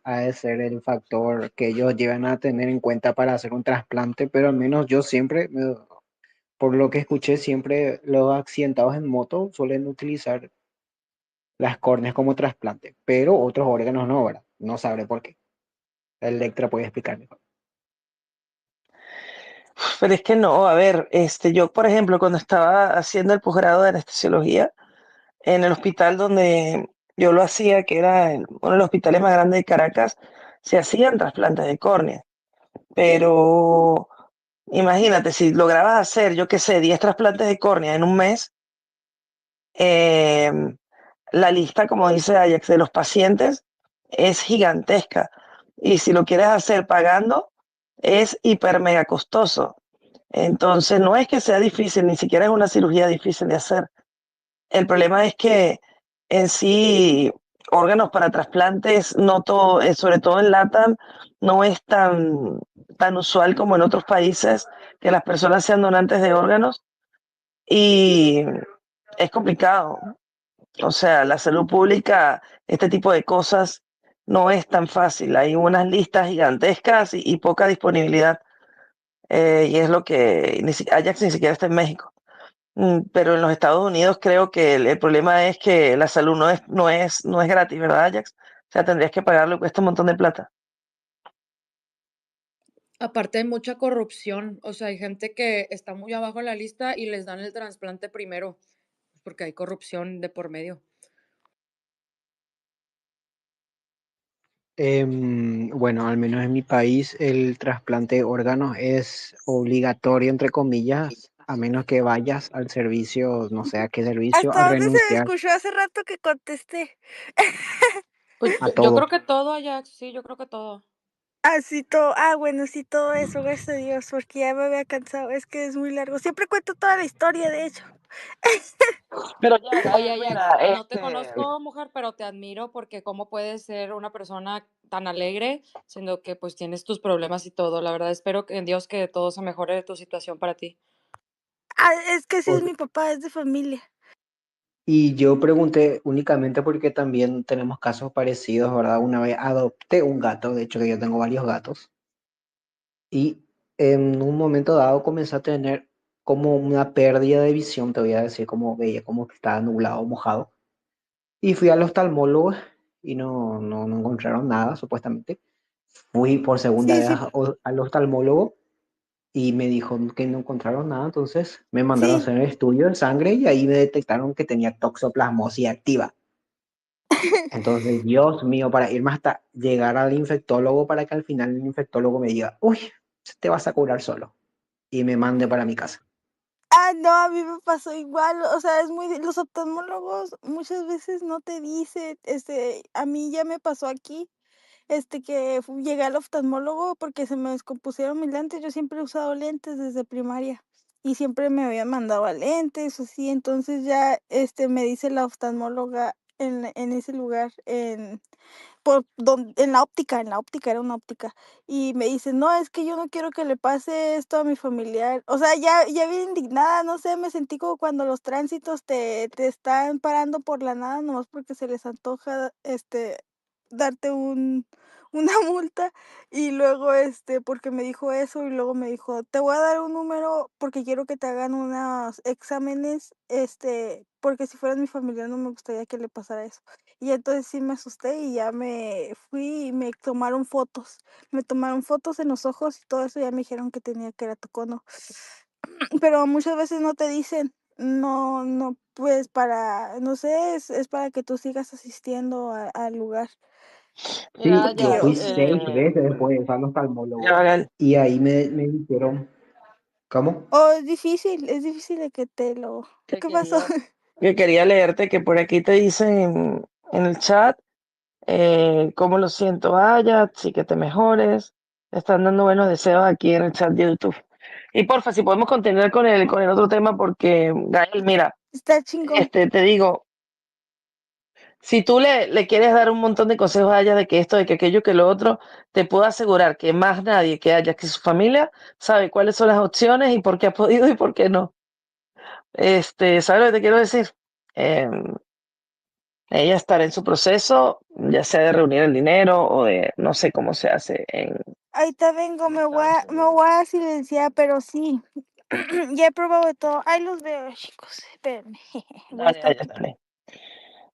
ha de ser el factor que ellos llevan a tener en cuenta para hacer un trasplante, pero al menos yo siempre, por lo que escuché, siempre los accidentados en moto suelen utilizar las córneas como trasplante, pero otros órganos no, ¿verdad? No sabré por qué. Electra puede explicarme. Pero es que no, a ver, yo, por ejemplo, cuando estaba haciendo el posgrado de anestesiología, en el hospital donde yo lo hacía, que era uno de los hospitales más grandes de Caracas, se hacían trasplantes de córnea. Pero imagínate, si lograbas hacer, yo qué sé, 10 trasplantes de córnea en un mes, em, la lista, como dice Ajax, de los pacientes es gigantesca. Y si lo quieres hacer pagando, es hiper mega costoso. Entonces, no es que sea difícil, ni siquiera es una cirugía difícil de hacer. El problema es que en sí, órganos para trasplantes, no todo, sobre todo en LATAM, no es tan usual como en otros países que las personas sean donantes de órganos y es complicado. O sea, la salud pública, este tipo de cosas no es tan fácil. Hay unas listas gigantescas y poca disponibilidad. Y es lo que Ajax ni siquiera está en México. Pero en los Estados Unidos creo que el problema es que la salud no es gratis, ¿verdad, Ajax? O sea, tendrías que pagarlo, cuesta un montón de plata. Aparte hay mucha corrupción, o sea, hay gente que está muy abajo en la lista y les dan el trasplante primero, porque hay corrupción de por medio. Bueno, al menos en mi país el trasplante de órganos es obligatorio, entre comillas, a menos que vayas al servicio, no sé a qué servicio, a ¿Hasta dónde se me renunciar escuchó hace rato que contesté? Pues a yo todo. creo que todo, Ajax, sí, yo creo que todo. Sí, bueno, sí, todo eso, gracias a Dios, porque ya me había cansado, es que es muy largo. Siempre cuento toda la historia, de hecho. Pero ya, Oye, Gael, ayer, mira, no te conozco, mujer, pero te admiro porque cómo puedes ser una persona tan alegre, siendo que pues tienes tus problemas y todo. La verdad, espero que en Dios que todo se mejore tu situación para ti. Es que sí O es sea, mi papá, es de familia. y yo pregunté únicamente porque también tenemos casos parecidos, ¿verdad? Una vez adopté un gato, de hecho que yo tengo varios gatos, y en un momento dado comencé a tener como una pérdida de visión, te voy a decir, como veía como que estaba nublado, mojado. Y fui al oftalmólogo y no encontraron nada, supuestamente. Fui por segunda Sí, vez sí, al oftalmólogo y me dijo que no encontraron nada, entonces me mandaron a sí. hacer el estudio de sangre y ahí me detectaron que tenía toxoplasmosis activa. Entonces, Dios mío, para irme hasta llegar al infectólogo para que al final el infectólogo me diga, uy, te vas a curar solo y me mande para mi casa. No, a mí me pasó igual, o sea, es muy los oftalmólogos muchas veces no te dicen, a mí ya me pasó aquí, que llegué al oftalmólogo porque se me descompusieron mis lentes. Yo siempre he usado lentes desde primaria y siempre me habían mandado a lentes, así, entonces ya, me dice la oftalmóloga en ese lugar, en la óptica, era una óptica, y me dice: "No, es que yo no quiero que le pase esto a mi familiar". O sea, ya bien indignada, no sé, me sentí como cuando los tránsitos te están parando por la nada, nomás porque se les antoja, darte una multa, y luego, porque me dijo eso, y luego me dijo: "Te voy a dar un número porque quiero que te hagan unos exámenes, porque si fueras mi familiar no me gustaría que le pasara eso". Y entonces sí me asusté y ya me fui y me tomaron fotos. Me tomaron fotos en los ojos y todo eso, ya me dijeron que tenía queratocono. Pero muchas veces no te dicen, no, pues no sé, es para que tú sigas asistiendo al lugar. Sí, mira, Porque yo ya, fui 6 veces después de al ya, oftalmólogo Gael, y ahí me dijeron, ¿cómo? es difícil de que te lo que ¿qué pasó? quería, que quería leerte que por aquí te dicen en el chat, cómo lo siento, Aya, sí que te mejores. Te están dando buenos deseos aquí en el chat de YouTube. Y porfa, si podemos continuar con el otro tema, porque, Gael, mira, Está chingón. te digo, si tú le quieres dar un montón de consejos a ella de que esto, de que aquello, que lo otro, te puedo asegurar que más nadie que haya que su familia sabe cuáles son las opciones y por qué ha podido y por qué no. ¿Sabes lo que te quiero decir? Em, Ella estará en su proceso, ya sea de reunir el dinero o de no sé cómo se hace Ahorita vengo, en me voy Estados a me Unidos. voy a silenciar, pero sí, ya he probado de todo. Ahí los veo, chicos, espérenme, voy a Dale, estar dale, aquí.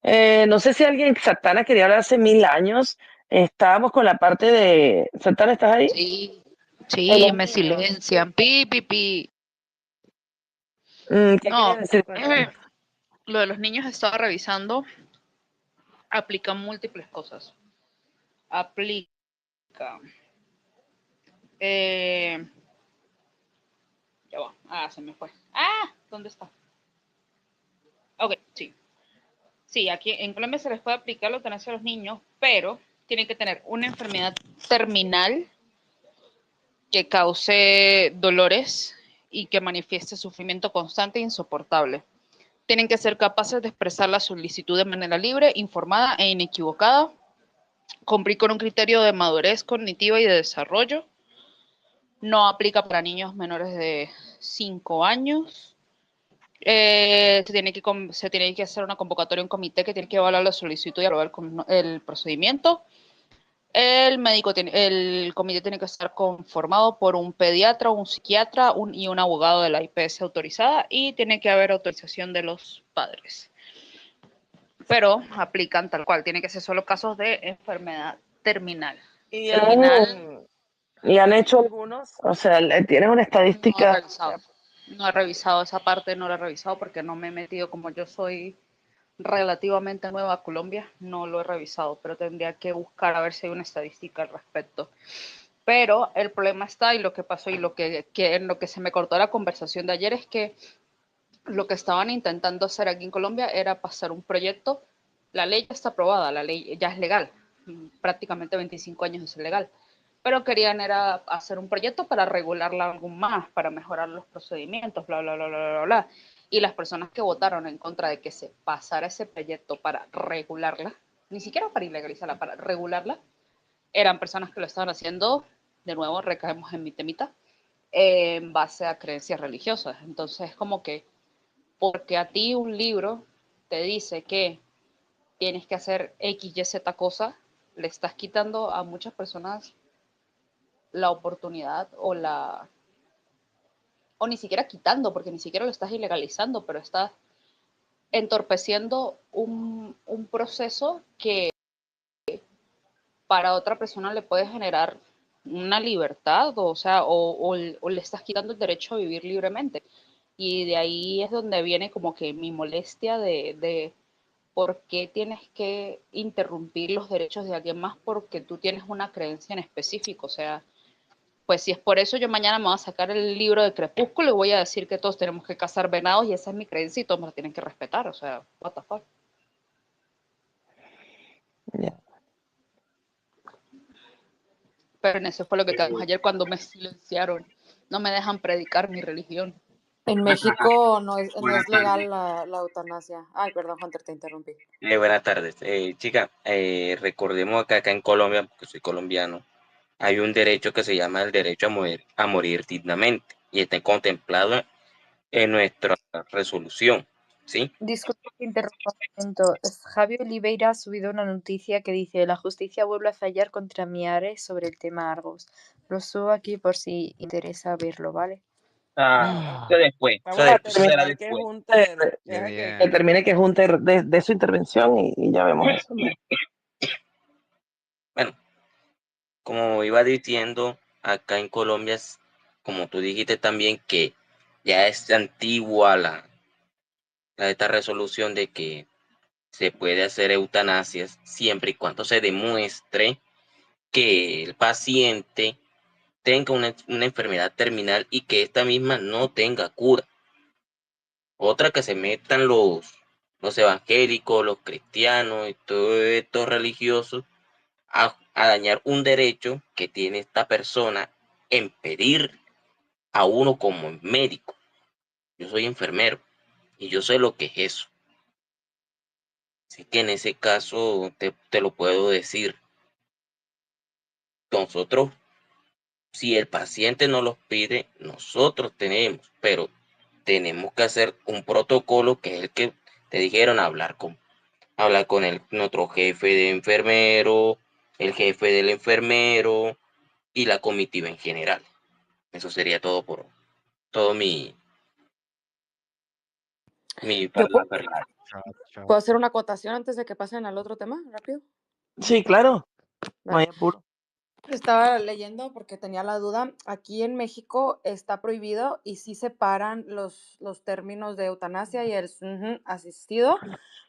dale. No sé si alguien, Satana quería hablar hace 1000 años. Estábamos con la parte de. Satana, ¿estás ahí? Sí, De sí, los me niños. silencian. Pi, pi, pi. ¿Qué querías No, decir? Cuéntame. lo de los niños estaba revisando, aplica múltiples cosas. Aplica. Eh, ya va. Se me fue. ¿Dónde está? Ok, sí. Sí, aquí en Colombia se les puede aplicar la eutanasia a los niños, pero tienen que tener una enfermedad terminal que cause dolores y que manifieste sufrimiento constante e insoportable. Tienen que ser capaces de expresar la solicitud de manera libre, informada e inequivocada, cumplir con un criterio de madurez cognitiva y de desarrollo. No aplica para niños menores de 5 años. Se tiene que hacer una convocatoria, un comité que tiene que evaluar la solicitud y aprobar el procedimiento. El comité tiene que estar conformado por un pediatra, un psiquiatra y un abogado de la IPS autorizada y tiene que haber autorización de los padres. Pero aplican tal cual, tiene que ser solo casos de enfermedad terminal. ¿Y Terminal han hecho algunos? O sea, ¿tienes una no he estadística? revisado. No he revisado esa parte, no la he revisado porque no me he metido, como yo soy relativamente nueva a Colombia, no lo he revisado, pero tendría que buscar a ver si hay una estadística al respecto. Pero el problema está y lo que pasó y en lo que se me cortó la conversación de ayer es que lo que estaban intentando hacer aquí en Colombia era pasar un proyecto. La ley ya está aprobada, la ley ya es legal, prácticamente 25 años es legal, pero querían era hacer un proyecto para regularla algo más, para mejorar los procedimientos, bla, bla, bla, bla, bla, bla. Y las personas que votaron en contra de que se pasara ese proyecto para regularla, ni siquiera para ilegalizarla, para regularla, eran personas que lo estaban haciendo, de nuevo recaemos en mi temita, en base a creencias religiosas. Entonces es como que, porque a ti un libro te dice que tienes que hacer X, Y, Z cosa, le estás quitando a muchas personas la oportunidad o ni siquiera quitando, porque ni siquiera lo estás ilegalizando, pero estás entorpeciendo un proceso que para otra persona le puede generar una libertad, o sea, o le estás quitando el derecho a vivir libremente. Y de ahí es donde viene como que mi molestia de por qué tienes que interrumpir los derechos de alguien más porque tú tienes una creencia en específico. O sea, pues si es por eso, yo mañana me voy a sacar el libro de Crepúsculo y voy a decir que todos tenemos que cazar venados y esa es mi creencia y todos me la tienen que respetar. O sea, what the fuck. Ya. Pero en eso fue lo que quedamos ayer cuando me silenciaron. No me dejan predicar mi religión. En México no es legal la eutanasia. Ay, perdón, Hunter, te interrumpí. Buenas tardes. Chica, recordemos que acá en Colombia, porque soy colombiano, hay un derecho que se llama el derecho a morir dignamente y está contemplado en nuestra resolución, ¿sí? Disculpe que interrumpa un momento. Javi Oliveira ha subido una noticia que dice: la justicia vuelve a fallar contra Miares sobre el tema Argos. Lo subo aquí por si interesa verlo, ¿vale? Eso después, Vamos a eso será terminar que después. Hunter, Qué deja que bien. termine que Hunter de su intervención y ya vemos eso. ¿No? Bueno, como iba diciendo, acá en Colombia, como tú dijiste también, que ya es antigua esta resolución de que se puede hacer eutanasias siempre y cuando se demuestre que el paciente tenga una enfermedad terminal y que esta misma no tenga cura. Otra que se metan los evangélicos, los cristianos y todos estos religiosos a dañar un derecho que tiene esta persona en pedir a uno como médico. Yo soy enfermero y yo sé lo que es eso. Así que en ese caso te lo puedo decir. Nosotros, si el paciente no los pide, nosotros tenemos, pero tenemos que hacer un protocolo que es el que te dijeron, hablar con nuestro jefe de enfermero, el jefe del enfermero y la comitiva en general. Eso sería todo por todo mi Yo parlamentariado. Chao, chao. puedo hacer una acotación antes de que pasen al otro tema, rápido. Sí, claro. No Vale. hay apuro. Estaba leyendo porque tenía la duda. Aquí en México está prohibido y sí separan los términos de eutanasia y el asistido,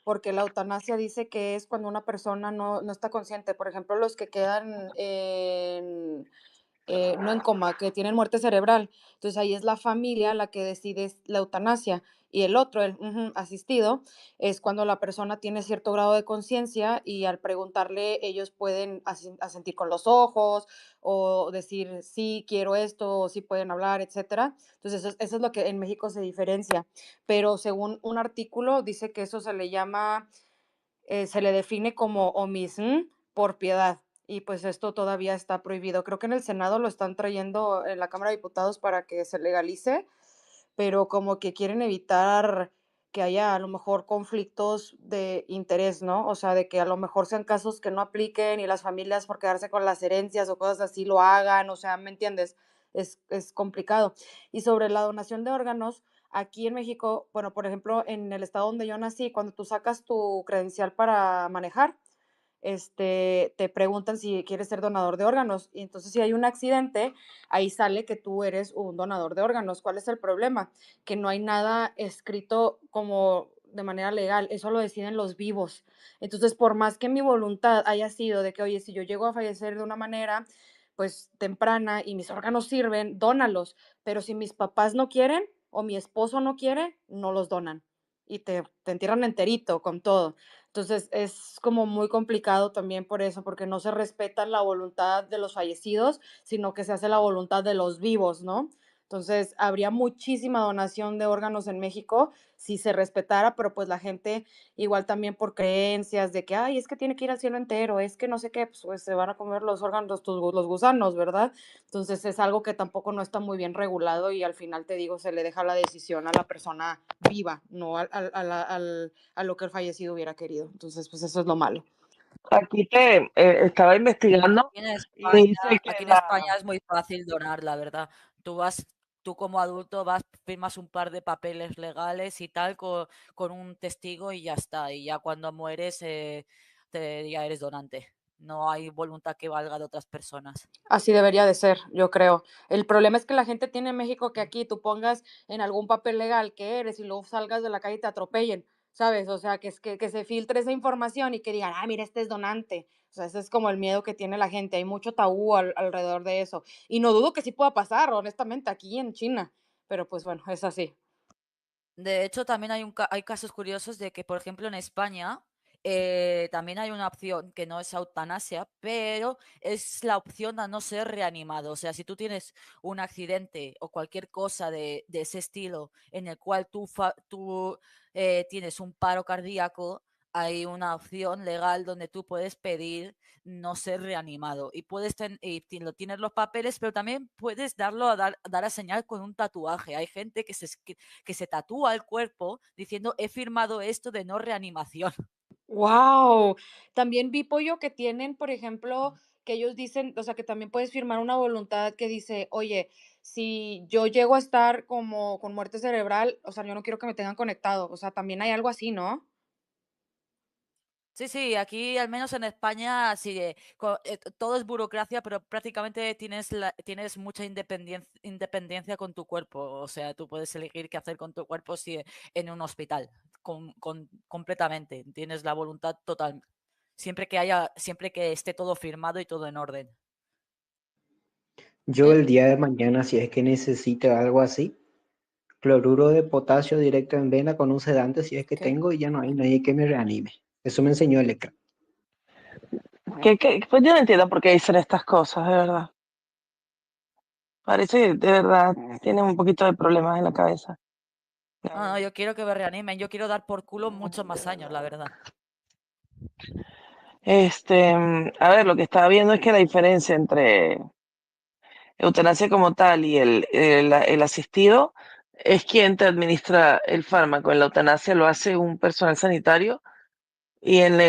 porque la eutanasia dice que es cuando una persona no está consciente. Por ejemplo, los que quedan no en coma, que tienen muerte cerebral. Entonces ahí es la familia la que decide la eutanasia. Y el otro, el asistido, es cuando la persona tiene cierto grado de conciencia y al preguntarle ellos pueden asentir con los ojos o decir sí, quiero esto, o sí pueden hablar, etcétera. Entonces eso es lo que en México se diferencia. Pero según un artículo dice que eso se le llama, se le define como omism por piedad. Y pues esto todavía está prohibido. Creo que en el Senado lo están trayendo en la Cámara de Diputados para que se legalice, pero como que quieren evitar que haya a lo mejor conflictos de interés, ¿no? O sea, de que a lo mejor sean casos que no apliquen y las familias por quedarse con las herencias o cosas así lo hagan, o sea, ¿me entiendes? Es complicado. Y sobre la donación de órganos, aquí en México, bueno, por ejemplo, en el estado donde yo nací, cuando tú sacas tu credencial para manejar, te preguntan si quieres ser donador de órganos. Y entonces, si hay un accidente, ahí sale que tú eres un donador de órganos. ¿Cuál es el problema? Que no hay nada escrito como de manera legal, eso lo deciden los vivos. Entonces, por más que mi voluntad haya sido de que, oye, si yo llego a fallecer de una manera, pues temprana y mis órganos sirven, dónalos. Pero si mis papás no quieren o mi esposo no quiere, no los donan. Y te entierran enterito con todo. Entonces es como muy complicado también por eso, porque no se respeta la voluntad de los fallecidos, sino que se hace la voluntad de los vivos, ¿no? Entonces, habría muchísima donación de órganos en México si se respetara, pero pues la gente igual también por creencias de que, ay, es que tiene que ir al cielo entero, es que no sé qué, pues se van a comer los órganos, los gusanos, ¿verdad? Entonces es algo que tampoco no está muy bien regulado y al final te digo, se le deja la decisión a la persona viva, no a lo que el fallecido hubiera querido. Entonces, pues eso es lo malo. Aquí estaba investigando Aquí en y dice que aquí en España es muy fácil donar, la verdad. Tú como adulto firmas un par de papeles legales y tal con un testigo y ya está. Y ya cuando mueres ya eres donante. No hay voluntad que valga de otras personas. Así debería de ser, yo creo. El problema es que la gente tiene en México que aquí tú pongas en algún papel legal que eres y luego salgas de la calle y te atropellen, ¿sabes? O sea, que se filtre esa información y que digan, ah, mira, este es donante. O sea, ese es como el miedo que tiene la gente. Hay mucho tabú alrededor de eso. Y no dudo que sí pueda pasar, honestamente, aquí en China. Pero pues bueno, es así. De hecho, también hay casos curiosos de que, por ejemplo, en España también hay una opción que no es eutanasia, pero es la opción a no ser reanimado. O sea, si tú tienes un accidente o cualquier cosa de ese estilo en el cual tú tienes un paro cardíaco, hay una opción legal donde tú puedes pedir no ser reanimado y tienes los papeles, pero también puedes dar a señal con un tatuaje. Hay gente que se tatúa el cuerpo diciendo he firmado esto de no reanimación. Wow. También vi, Pollo, que tienen, por ejemplo, que ellos dicen, o sea, que también puedes firmar una voluntad que dice, oye, si yo llego a estar como con muerte cerebral, o sea, yo no quiero que me tengan conectado. O sea, también hay algo así, ¿no? Sí, sí, aquí al menos en España sí, todo es burocracia, pero prácticamente tienes mucha independencia con tu cuerpo. O sea, tú puedes elegir qué hacer con tu cuerpo si en un hospital, completamente. Tienes la voluntad total, siempre que esté todo firmado y todo en orden. Yo el día de mañana, si es que necesito algo así, cloruro de potasio directo en vena con un sedante si es que ¿Qué? tengo y ya no hay nadie que me reanime. Eso me enseñó Electra. Pues yo no entiendo por qué dicen estas cosas, de verdad. Parece que de verdad tienen un poquito de problemas en la cabeza. No, yo quiero que me reanimen, yo quiero dar por culo muchos más años, la verdad. A ver, lo que estaba viendo es que la diferencia entre eutanasia como tal y el asistido es quien te administra el fármaco. En la eutanasia lo hace un personal sanitario y en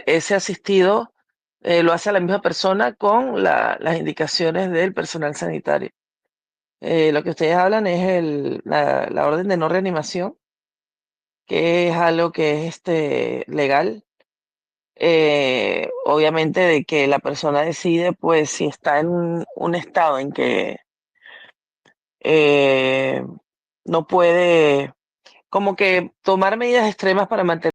ese asistido lo hace la misma persona con las indicaciones del personal sanitario. Lo que ustedes hablan es la orden de no reanimación, que es algo que es legal. Obviamente de que la persona decide, pues, si está en un estado en que no puede como que tomar medidas extremas para mantener